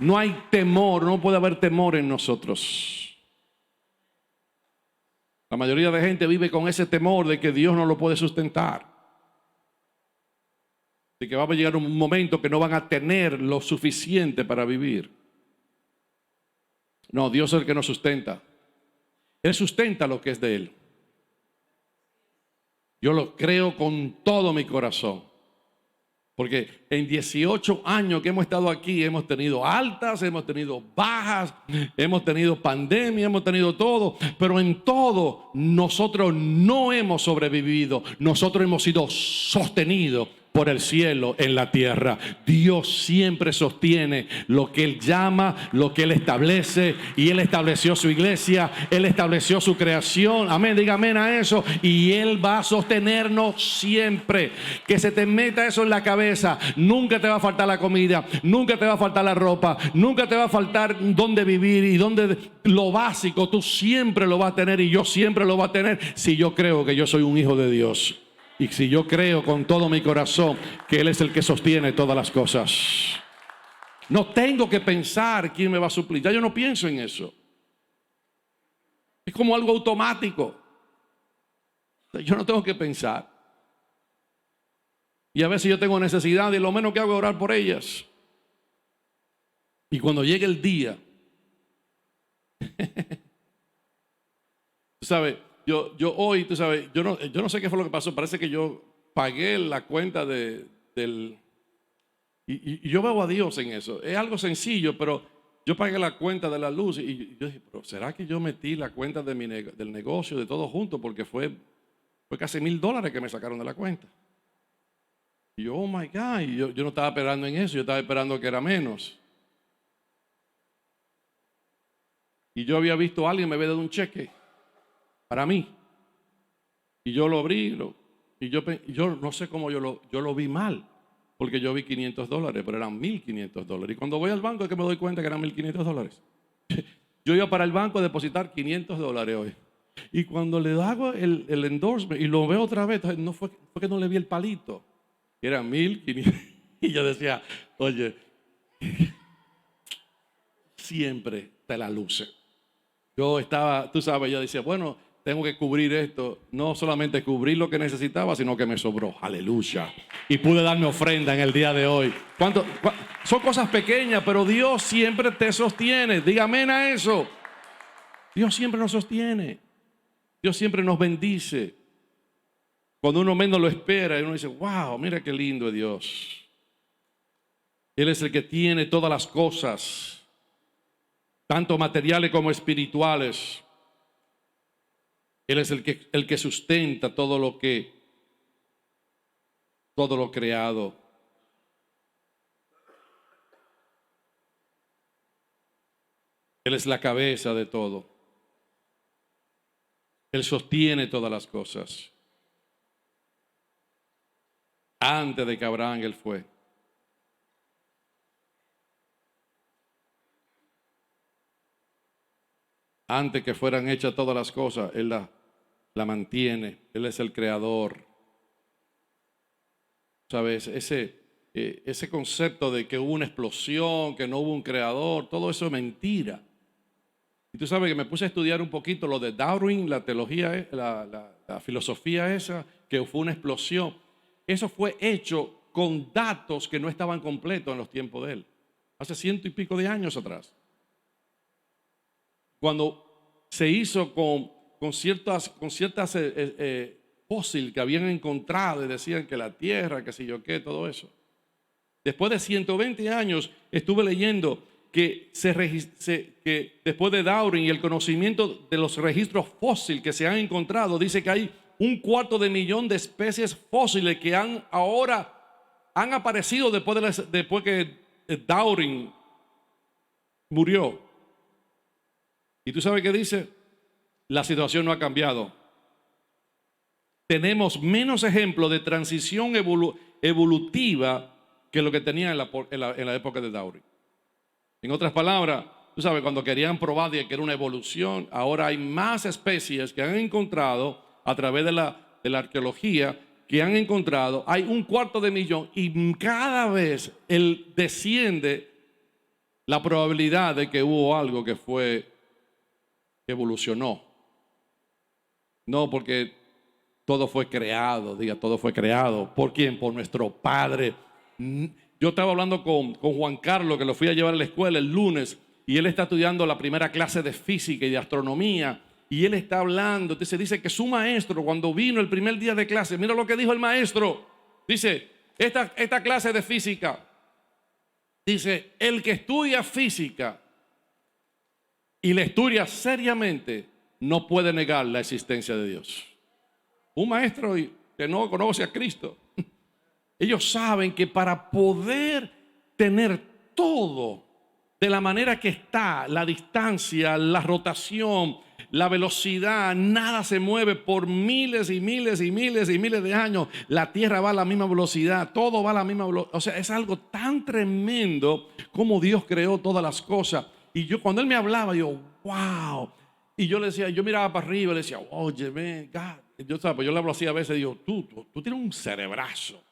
No hay temor, no puede haber temor en nosotros. La mayoría de gente vive con ese temor de que Dios no lo puede sustentar, de que va a llegar un momento que no van a tener lo suficiente para vivir. No, Dios es el que nos sustenta. Él sustenta lo que es de Él. Yo lo creo con todo mi corazón, porque en 18 años que hemos estado aquí, hemos tenido altas, hemos tenido bajas, hemos tenido pandemia, hemos tenido todo, pero en todo nosotros no hemos sobrevivido. Nosotros hemos sido sostenidos por el cielo en la tierra. Dios siempre sostiene lo que Él llama, lo que Él establece, y Él estableció su iglesia, Él estableció su creación. Amén, diga amén a eso. Y Él va a sostenernos siempre. Que se te meta eso en la cabeza. Nunca te va a faltar la comida, nunca te va a faltar la ropa, nunca te va a faltar dónde vivir y dónde, lo básico, tú siempre lo vas a tener, y yo siempre lo voy a tener, si yo creo que yo soy un hijo de Dios. Y si yo creo con todo mi corazón que Él es el que sostiene todas las cosas. No tengo que pensar quién me va a suplir. Ya yo no pienso en eso. Es como algo automático. Yo no tengo que pensar. Y a veces yo tengo necesidad y lo menos que hago es orar por ellas. Y cuando llegue el día, tú sabes, yo hoy, tú sabes, yo no sé qué fue lo que pasó. Parece que yo pagué la cuenta del... Y yo veo a Dios en eso. Es algo sencillo, pero yo pagué la cuenta de la luz. Y yo dije, pero ¿será que yo metí la cuenta del negocio, de todo junto? Porque fue casi $1,000 que me sacaron de la cuenta. Y yo, oh my God, y yo no estaba esperando en eso. Yo estaba esperando que era menos. Y yo había visto a alguien me había dado un cheque para mí, y yo lo abrí, y yo no sé cómo yo lo vi mal, porque yo vi $500, pero eran $1,500. Y cuando voy al banco es que me doy cuenta que eran $1,500. Yo iba para el banco a depositar $500 hoy, y cuando le hago el endorsement y lo veo otra vez, no fue que no le vi el palito, eran 1,500. Y yo decía, oye, siempre te la luce. Yo estaba, tú sabes, yo decía, bueno, tengo que cubrir esto. No solamente cubrir lo que necesitaba, sino que me sobró. Aleluya. Y pude darme ofrenda en el día de hoy. Son cosas pequeñas, pero Dios siempre te sostiene. Diga amén a eso. Dios siempre nos sostiene. Dios siempre nos bendice. Cuando uno menos lo espera, y uno dice, wow, mira qué lindo es Dios. Él es el que tiene todas las cosas, tanto materiales como espirituales. Él es el que sustenta todo lo creado. Él es la cabeza de todo. Él sostiene todas las cosas. Antes de que Abraham Él fue. Antes que fueran hechas todas las cosas, Él la mantiene. Él es el creador. ¿Sabes? Ese concepto de que hubo una explosión, que no hubo un creador, todo eso es mentira. Y tú sabes que me puse a estudiar un poquito lo de Darwin, la teología, la filosofía esa, que fue una explosión. Eso fue hecho con datos que no estaban completos en los tiempos de él. Hace 100 y pico de años atrás. Cuando se hizo con ciertas fósiles que habían encontrado y decían que la tierra, que sé yo qué, todo eso. Después de 120 años estuve leyendo que después de Darwin y el conocimiento de los registros fósiles que se han encontrado, dice que hay 250,000 de especies fósiles que ahora han aparecido después que Darwin murió. ¿Y tú sabes qué dice? La situación no ha cambiado. Tenemos menos ejemplos de transición evolutiva que lo que tenía en la época de Darwin. En otras palabras, tú sabes, cuando querían probar de que era una evolución, ahora hay más especies que han encontrado a través de la arqueología, que han encontrado, hay 250,000 y cada vez desciende la probabilidad de que hubo algo que evolucionó. No, porque todo fue creado, todo fue creado. ¿Por quién? Por nuestro Padre. Yo estaba hablando con Juan Carlos, que lo fui a llevar a la escuela el lunes, y él está estudiando la primera clase de física y de astronomía, y él está hablando, entonces dice que su maestro, cuando vino el primer día de clase, mira lo que dijo el maestro, dice, esta clase de física, dice, el que estudia física y le estudia seriamente, no puede negar la existencia de Dios. Un maestro que no conoce a Cristo. Ellos saben que para poder tener todo de la manera que está, la distancia, la rotación, la velocidad, nada se mueve por miles y miles y miles y miles de años. La Tierra va a la misma velocidad, todo va a la misma velocidad. O sea, es algo tan tremendo como Dios creó todas las cosas. Y cuando él me hablaba, yo, wow. Y yo le decía, yo miraba para arriba y le decía, oye, man, God. Yo le hablo así a veces, digo, tú tienes un cerebrazo.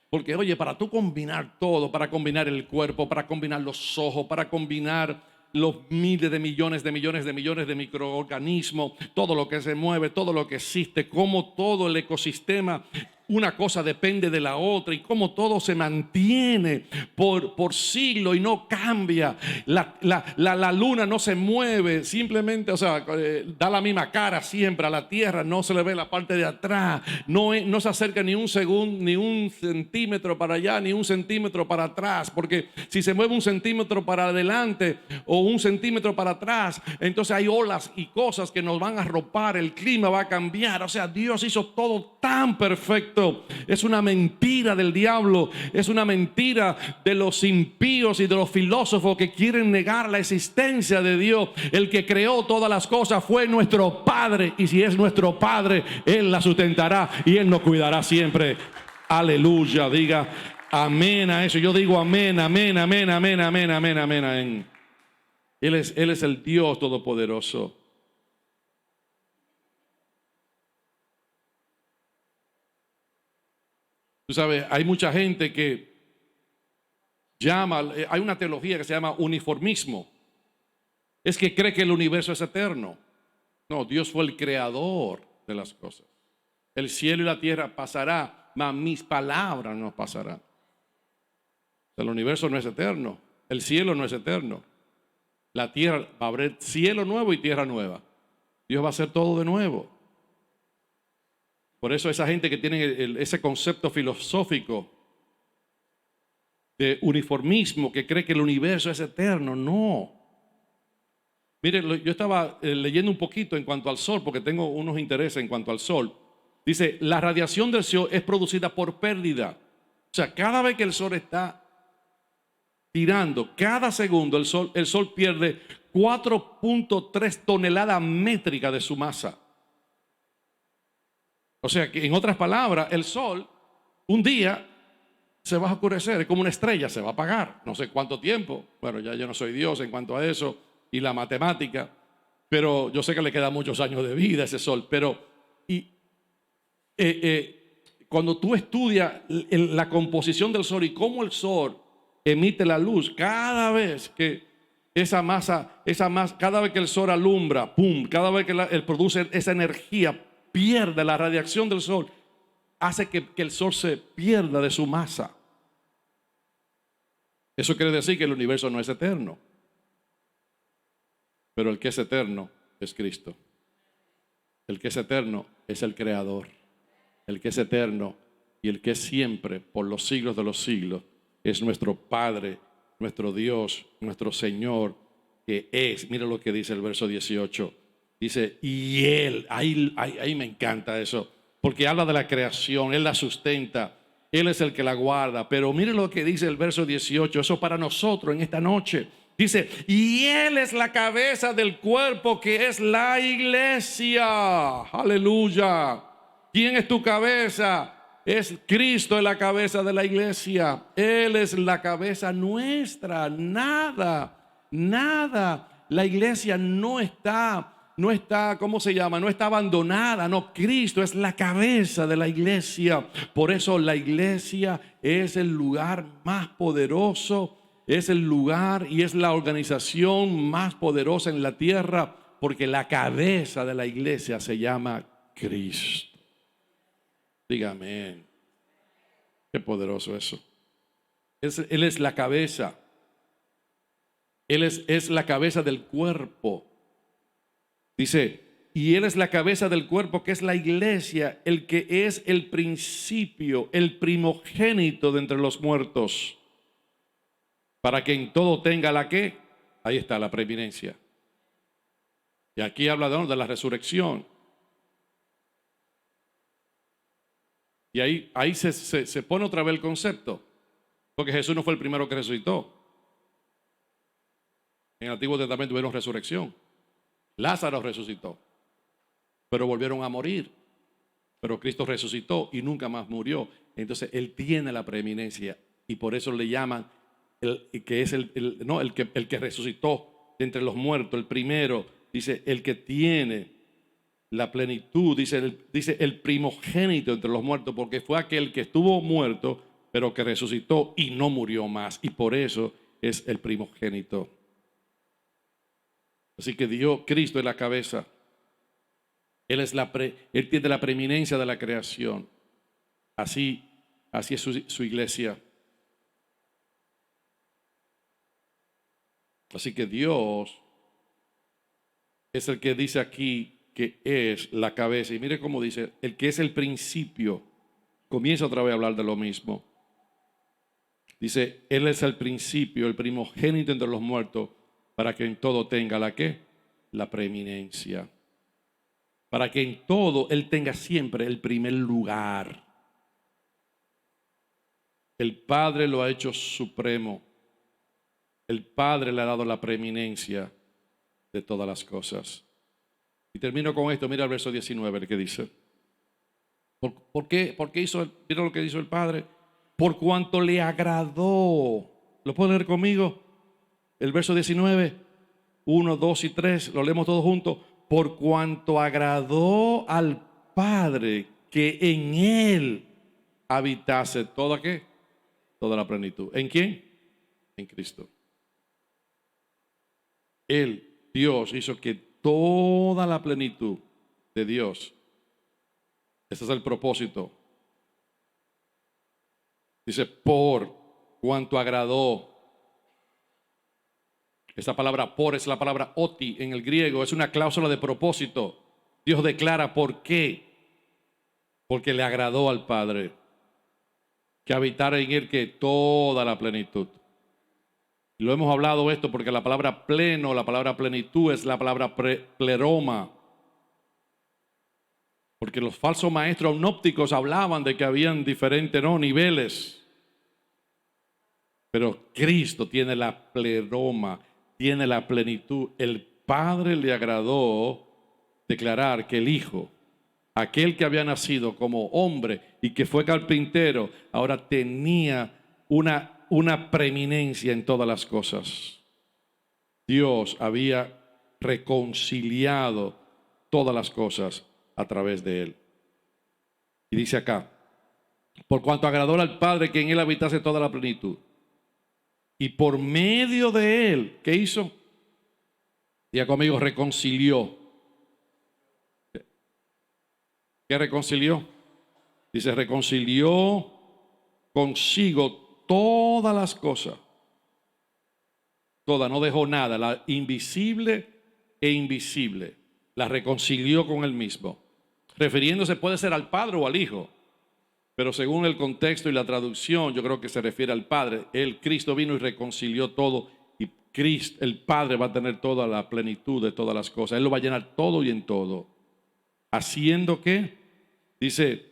Porque, oye, para tú combinar todo, para combinar el cuerpo, para combinar los ojos, para combinar los miles de millones de microorganismos, todo lo que se mueve, todo lo que existe, cómo todo el ecosistema, una cosa depende de la otra y cómo todo se mantiene por siglos y no cambia. La luna no se mueve, simplemente, o sea, da la misma cara siempre a la Tierra, no se le ve la parte de atrás, no se acerca ni un segundo, ni un centímetro para allá, ni un centímetro para atrás, porque si se mueve un centímetro para adelante o un centímetro para atrás, entonces hay olas y cosas que nos van a arropar, el clima va a cambiar. O sea, Dios hizo todo tan perfecto. Es una mentira del diablo, es una mentira de los impíos y de los filósofos que quieren negar la existencia de Dios. El que creó todas las cosas fue nuestro Padre, y si es nuestro Padre, Él la sustentará y Él nos cuidará siempre. Aleluya, diga amén a eso. Yo digo amén, amén, amén, amén, amén, amén, amén, amén. Él es el Dios todopoderoso. Tú sabes, hay mucha gente que hay una teología que se llama uniformismo. Es que cree que el universo es eterno. No, Dios fue el creador de las cosas. El cielo y la tierra pasará, mas mis palabras no pasarán. El universo no es eterno, el cielo no es eterno. La tierra, va a haber cielo nuevo y tierra nueva. Dios va a hacer todo de nuevo. Por eso esa gente que tiene ese concepto filosófico de uniformismo, que cree que el universo es eterno, no. Mire, yo estaba leyendo un poquito en cuanto al sol, porque tengo unos intereses en cuanto al sol. Dice, la radiación del sol es producida por pérdida. O sea, cada vez que el sol está tirando, cada segundo el sol pierde 4.3 toneladas métricas de su masa. O sea, que en otras palabras, el sol un día se va a oscurecer, es como una estrella, se va a apagar. No sé cuánto tiempo. Bueno, ya yo no soy Dios en cuanto a eso y la matemática, pero yo sé que le quedan muchos años de vida a ese sol. Pero cuando tú estudias la composición del sol y cómo el sol emite la luz, cada vez que esa masa, cada vez que el sol alumbra, pum, cada vez que él produce esa energía, pierde la radiación del sol, hace que el sol se pierda de su masa. Eso quiere decir que el universo no es eterno, pero el que es eterno es Cristo. El que es eterno es el Creador. El que es eterno y el que es siempre por los siglos de los siglos es nuestro Padre, nuestro Dios, nuestro Señor, que es. Mira lo que dice el verso 18. Dice, y Él, ahí me encanta eso, porque habla de la creación, Él la sustenta, Él es el que la guarda. Pero mire lo que dice el verso 18, eso para nosotros en esta noche. Dice, y Él es la cabeza del cuerpo que es la iglesia. Aleluya. ¿Quién es tu cabeza? Es Cristo, es la cabeza de la iglesia. Él es la cabeza nuestra. Nada. La iglesia no está, ¿cómo se llama? No está abandonada. No, Cristo es la cabeza de la iglesia. Por eso la iglesia es el lugar más poderoso, es el lugar y es la organización más poderosa en la tierra, porque la cabeza de la iglesia se llama Cristo. Dígame, qué poderoso eso. Él es la cabeza. Él es la cabeza del cuerpo. Dice, y Él es la cabeza del cuerpo que es la iglesia, el que es el principio, el primogénito de entre los muertos, para que en todo tenga la que, ahí está la preeminencia. Y aquí habla de la resurrección. Y ahí se pone otra vez el concepto, porque Jesús no fue el primero que resucitó. En el Antiguo Testamento hubieron resurrección. Lázaro resucitó, pero volvieron a morir. Pero Cristo resucitó y nunca más murió. Entonces Él tiene la preeminencia y por eso le llaman el que resucitó de entre los muertos, el primero. Dice, el que tiene la plenitud, dice el primogénito entre los muertos, porque fue aquel que estuvo muerto, pero que resucitó y no murió más. Y por eso es el primogénito. Así que Cristo es la cabeza. Él tiene la preeminencia de la creación. Así es su iglesia. Así que Dios es el que dice aquí que es la cabeza. Y mire cómo dice, el que es el principio. Comienza otra vez a hablar de lo mismo. Dice, Él es el principio, el primogénito entre los muertos, para que en todo tenga la ¿qué? La preeminencia. Para que en todo Él tenga siempre el primer lugar. El Padre lo ha hecho supremo. El Padre le ha dado la preeminencia de todas las cosas. Y termino con esto, mira el verso 19, el que dice. ¿Por qué mira lo que hizo el Padre? Por cuanto le agradó. ¿Lo puedo leer conmigo? El verso 19, 1, 2 y 3, lo leemos todos juntos. Por cuanto agradó al Padre que en Él habitase toda ¿qué? Toda la plenitud. ¿En quién? En Cristo. Él, Dios, hizo que toda la plenitud de Dios, ese es el propósito. Dice, por cuanto agradó. Esa palabra por es la palabra oti en el griego, es una cláusula de propósito. Dios declara por qué. Porque le agradó al Padre que habitara en Él que toda la plenitud. Lo hemos hablado esto porque la palabra pleno, la palabra plenitud es la palabra pleroma. Porque los falsos maestros gnósticos hablaban de que habían diferentes niveles. Pero Cristo tiene la pleroma, tiene la plenitud. El Padre le agradó declarar que el Hijo, aquel que había nacido como hombre y que fue carpintero, ahora tenía una preeminencia en todas las cosas. Dios había reconciliado todas las cosas a través de él. Y dice acá, por cuanto agradó al Padre que en él habitase toda la plenitud. Y por medio de él, ¿qué hizo? Diga conmigo, reconcilió. ¿Qué reconcilió? Dice, reconcilió consigo todas las cosas. Todas, no dejó nada, la invisible e invisible. La reconcilió con él mismo. Refiriéndose puede ser al Padre o al Hijo. Pero según el contexto y la traducción, yo creo que se refiere al Padre. Cristo vino y reconcilió todo. Y Cristo, el Padre, va a tener toda la plenitud de todas las cosas. Él lo va a llenar todo y en todo. ¿Haciendo qué? Dice,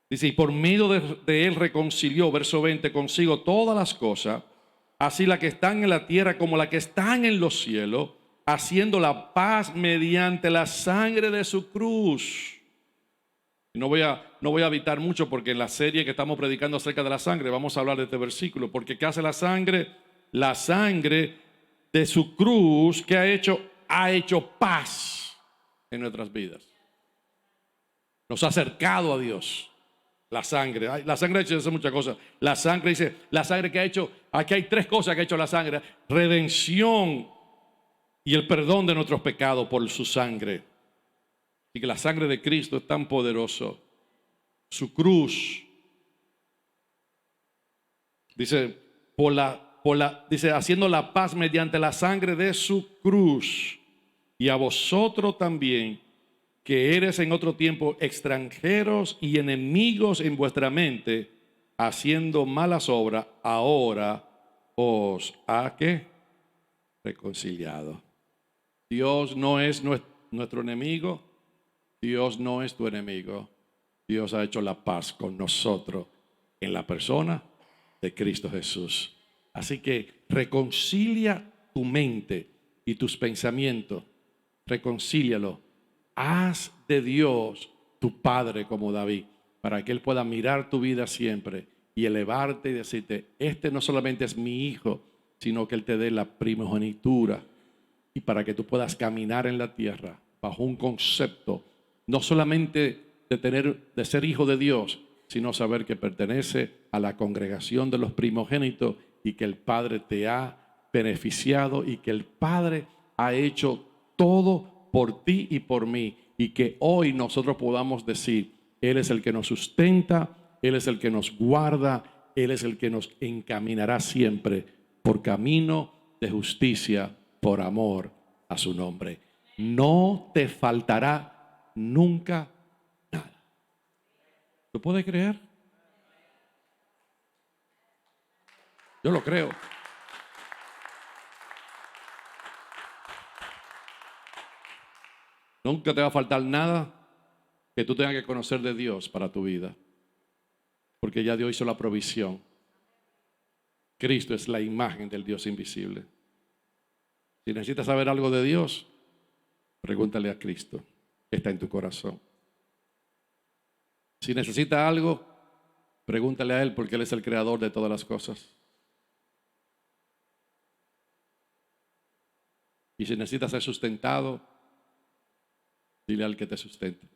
y por medio de él reconcilió, verso 20, consigo todas las cosas, así las que están en la tierra como las que están en los cielos, haciendo la paz mediante la sangre de su cruz. No voy a evitar mucho porque en la serie que estamos predicando acerca de la sangre vamos a hablar de este versículo. Porque ¿qué hace la sangre? La sangre de su cruz que ha hecho paz en nuestras vidas. Nos ha acercado a Dios. La sangre. La sangre ha hecho muchas cosas. La sangre dice, la sangre que ha hecho, aquí hay tres cosas que ha hecho la sangre. Redención y el perdón de nuestros pecados por su sangre. Y que la sangre de Cristo es tan poderoso. Su cruz. Dice, dice, haciendo la paz mediante la sangre de su cruz. Y a vosotros también, que eres en otro tiempo extranjeros y enemigos en vuestra mente, haciendo malas obras, ahora os ha ¿qué? Reconciliado. Dios no es nuestro enemigo. Dios no es tu enemigo. Dios ha hecho la paz con nosotros en la persona de Cristo Jesús. Así que reconcilia tu mente y tus pensamientos. Reconcílialo. Haz de Dios tu Padre como David, para que Él pueda mirar tu vida siempre y elevarte y decirte, este no solamente es mi hijo, sino que Él te dé la primogenitura y para que tú puedas caminar en la tierra bajo un concepto, no solamente de ser hijo de Dios, sino saber que pertenece a la congregación de los primogénitos y que el Padre te ha beneficiado y que el Padre ha hecho todo por ti y por mí, y que hoy nosotros podamos decir, Él es el que nos sustenta, Él es el que nos guarda, Él es el que nos encaminará siempre por camino de justicia, por amor a su nombre. No te faltará nunca nada. ¿Lo puedes creer? Yo lo creo. Nunca te va a faltar nada que tú tengas que conocer de Dios para tu vida. Porque ya Dios hizo la provisión. Cristo es la imagen del Dios invisible. Si necesitas saber algo de Dios, pregúntale a Cristo, que está en tu corazón. Si necesitas algo, pregúntale a Él, porque Él es el creador de todas las cosas. Y si necesitas ser sustentado, dile al que te sustente.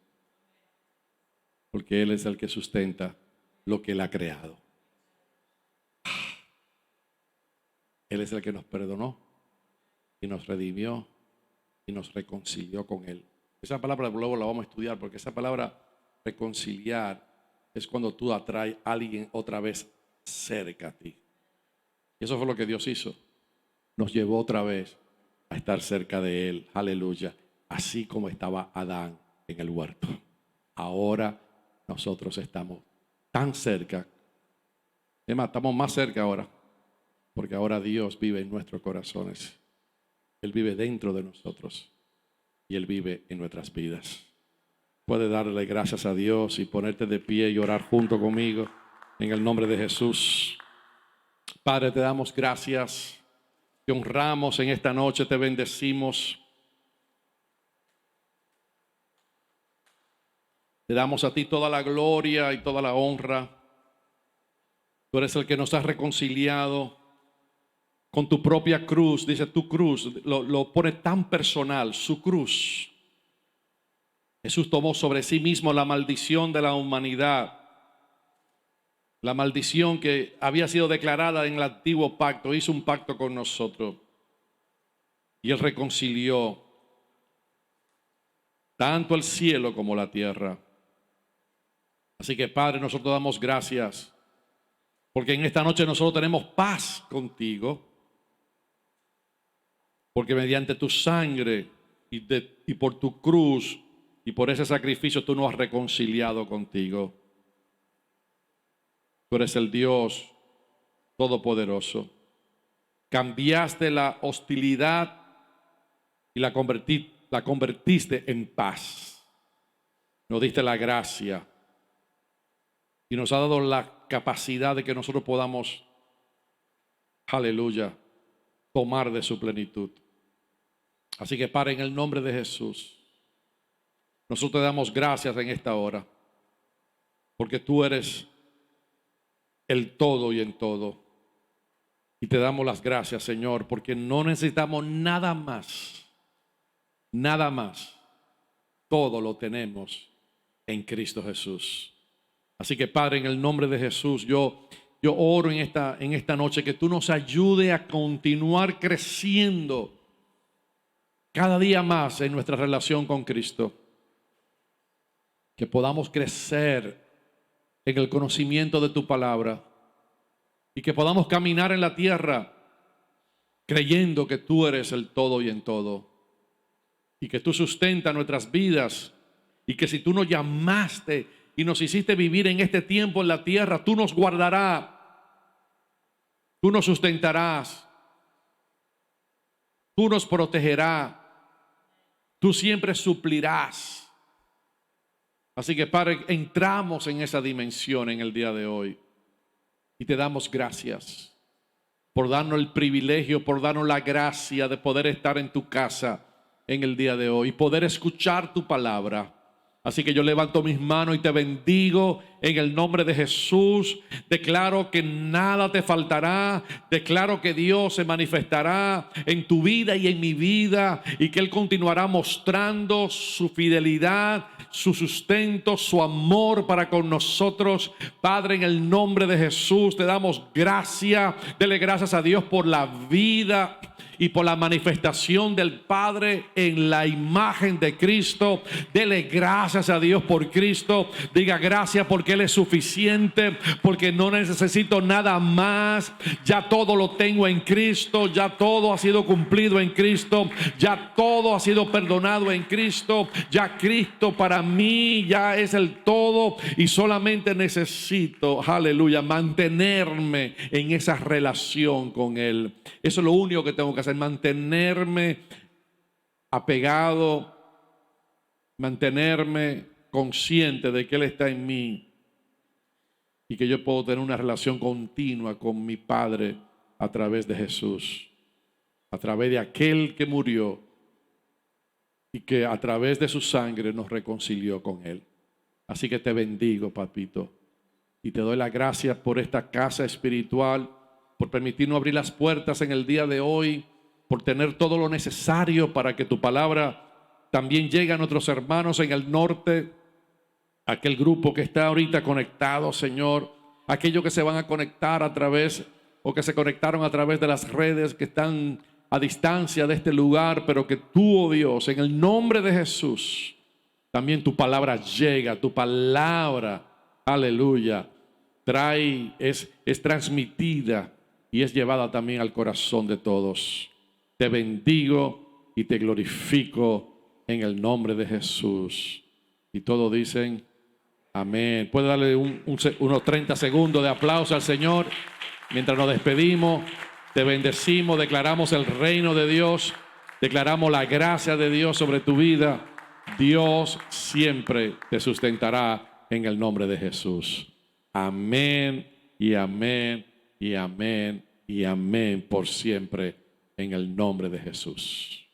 Porque Él es el que sustenta lo que Él ha creado. Él es el que nos perdonó y nos redimió y nos reconcilió con Él. Esa palabra luego la vamos a estudiar porque esa palabra reconciliar es cuando tú atraes a alguien otra vez cerca a ti. Y eso fue lo que Dios hizo. Nos llevó otra vez a estar cerca de Él. Aleluya. Así como estaba Adán en el huerto. Ahora nosotros estamos tan cerca. Es más, estamos más cerca ahora. porque ahora Dios vive en nuestros corazones. Él vive dentro de nosotros y Él vive en nuestras vidas. Puedes darle gracias a Dios y ponerte de pie y orar junto conmigo en el nombre de Jesús. Padre, te damos gracias, te honramos en esta noche, te bendecimos. Te damos a ti toda la gloria y toda la honra. Tú eres el que nos has reconciliado con tu propia cruz. Dice tu cruz, lo pone tan personal, su cruz. Jesús tomó sobre sí mismo la maldición de la humanidad. La maldición que había sido declarada en el antiguo pacto. Hizo un pacto con nosotros. Y Él reconcilió tanto el cielo como la tierra. Así que Padre, nosotros damos gracias. Porque en esta noche nosotros tenemos paz contigo. Porque mediante tu sangre y por tu cruz y por ese sacrificio tú nos has reconciliado contigo. Tú eres el Dios todopoderoso. Cambiaste la hostilidad y la convertiste en paz. Nos diste la gracia y nos ha dado la capacidad de que nosotros podamos, aleluya, tomar de su plenitud. Así que Padre, en el nombre de Jesús, nosotros te damos gracias en esta hora, porque tú eres el todo y en todo. Y te damos las gracias, Señor, porque no necesitamos nada más. Nada más. Todo lo tenemos en Cristo Jesús. Así que Padre, en el nombre de Jesús, yo oro en esta noche que tú nos ayudes a continuar creciendo cada día más en nuestra relación con Cristo. Que podamos crecer en el conocimiento de tu palabra y que podamos caminar en la tierra creyendo que tú eres el todo y en todo y que tú sustentas nuestras vidas y que si tú nos llamaste y nos hiciste vivir en este tiempo en la tierra, tú nos guardarás, tú nos sustentarás, tú nos protegerás, tú siempre suplirás. Así que Padre, entramos en esa dimensión en el día de hoy y te damos gracias por darnos el privilegio, por darnos la gracia de poder estar en tu casa en el día de hoy y poder escuchar tu palabra. Así que yo levanto mis manos y te bendigo en el nombre de Jesús. Declaro que nada te faltará. Declaro que Dios se manifestará en tu vida y en mi vida y que Él continuará mostrando su fidelidad, su sustento, su amor para con nosotros. Padre, en el nombre de Jesús te damos gracias. Dele gracias a Dios por la vida y por la manifestación del Padre en la imagen de Cristo. Dele gracias a Dios por Cristo. Diga gracias porque Él es suficiente, porque no necesito nada más. Ya todo lo tengo en Cristo, ya todo ha sido cumplido en Cristo, ya todo ha sido perdonado en Cristo. Ya Cristo para mí ya es el todo y solamente necesito, aleluya, mantenerme en esa relación con Él. Eso es lo único que tengo que hacer, mantenerme apegado, mantenerme consciente de que Él está en mí y que yo puedo tener una relación continua con mi Padre a través de Jesús, a través de aquel que murió y que a través de su sangre nos reconcilió con Él. Así que te bendigo, papito, y te doy las gracias por esta casa espiritual, por permitirnos abrir las puertas en el día de hoy, por tener todo lo necesario para que tu palabra también llegue a nuestros hermanos en el norte, aquel grupo que está ahorita conectado, Señor, aquellos que se van a conectar a través o que se conectaron a través de las redes que están a distancia de este lugar, pero que tú, oh Dios, en el nombre de Jesús, también tu palabra llega, tu palabra, aleluya, es transmitida y es llevada también al corazón de todos. Te bendigo y te glorifico en el nombre de Jesús. Y todos dicen amén. Puede darle unos 30 segundos de aplauso al Señor mientras nos despedimos. Te bendecimos, declaramos el reino de Dios, declaramos la gracia de Dios sobre tu vida. Dios siempre te sustentará en el nombre de Jesús. Amén y amén y amén y amén por siempre en el nombre de Jesús.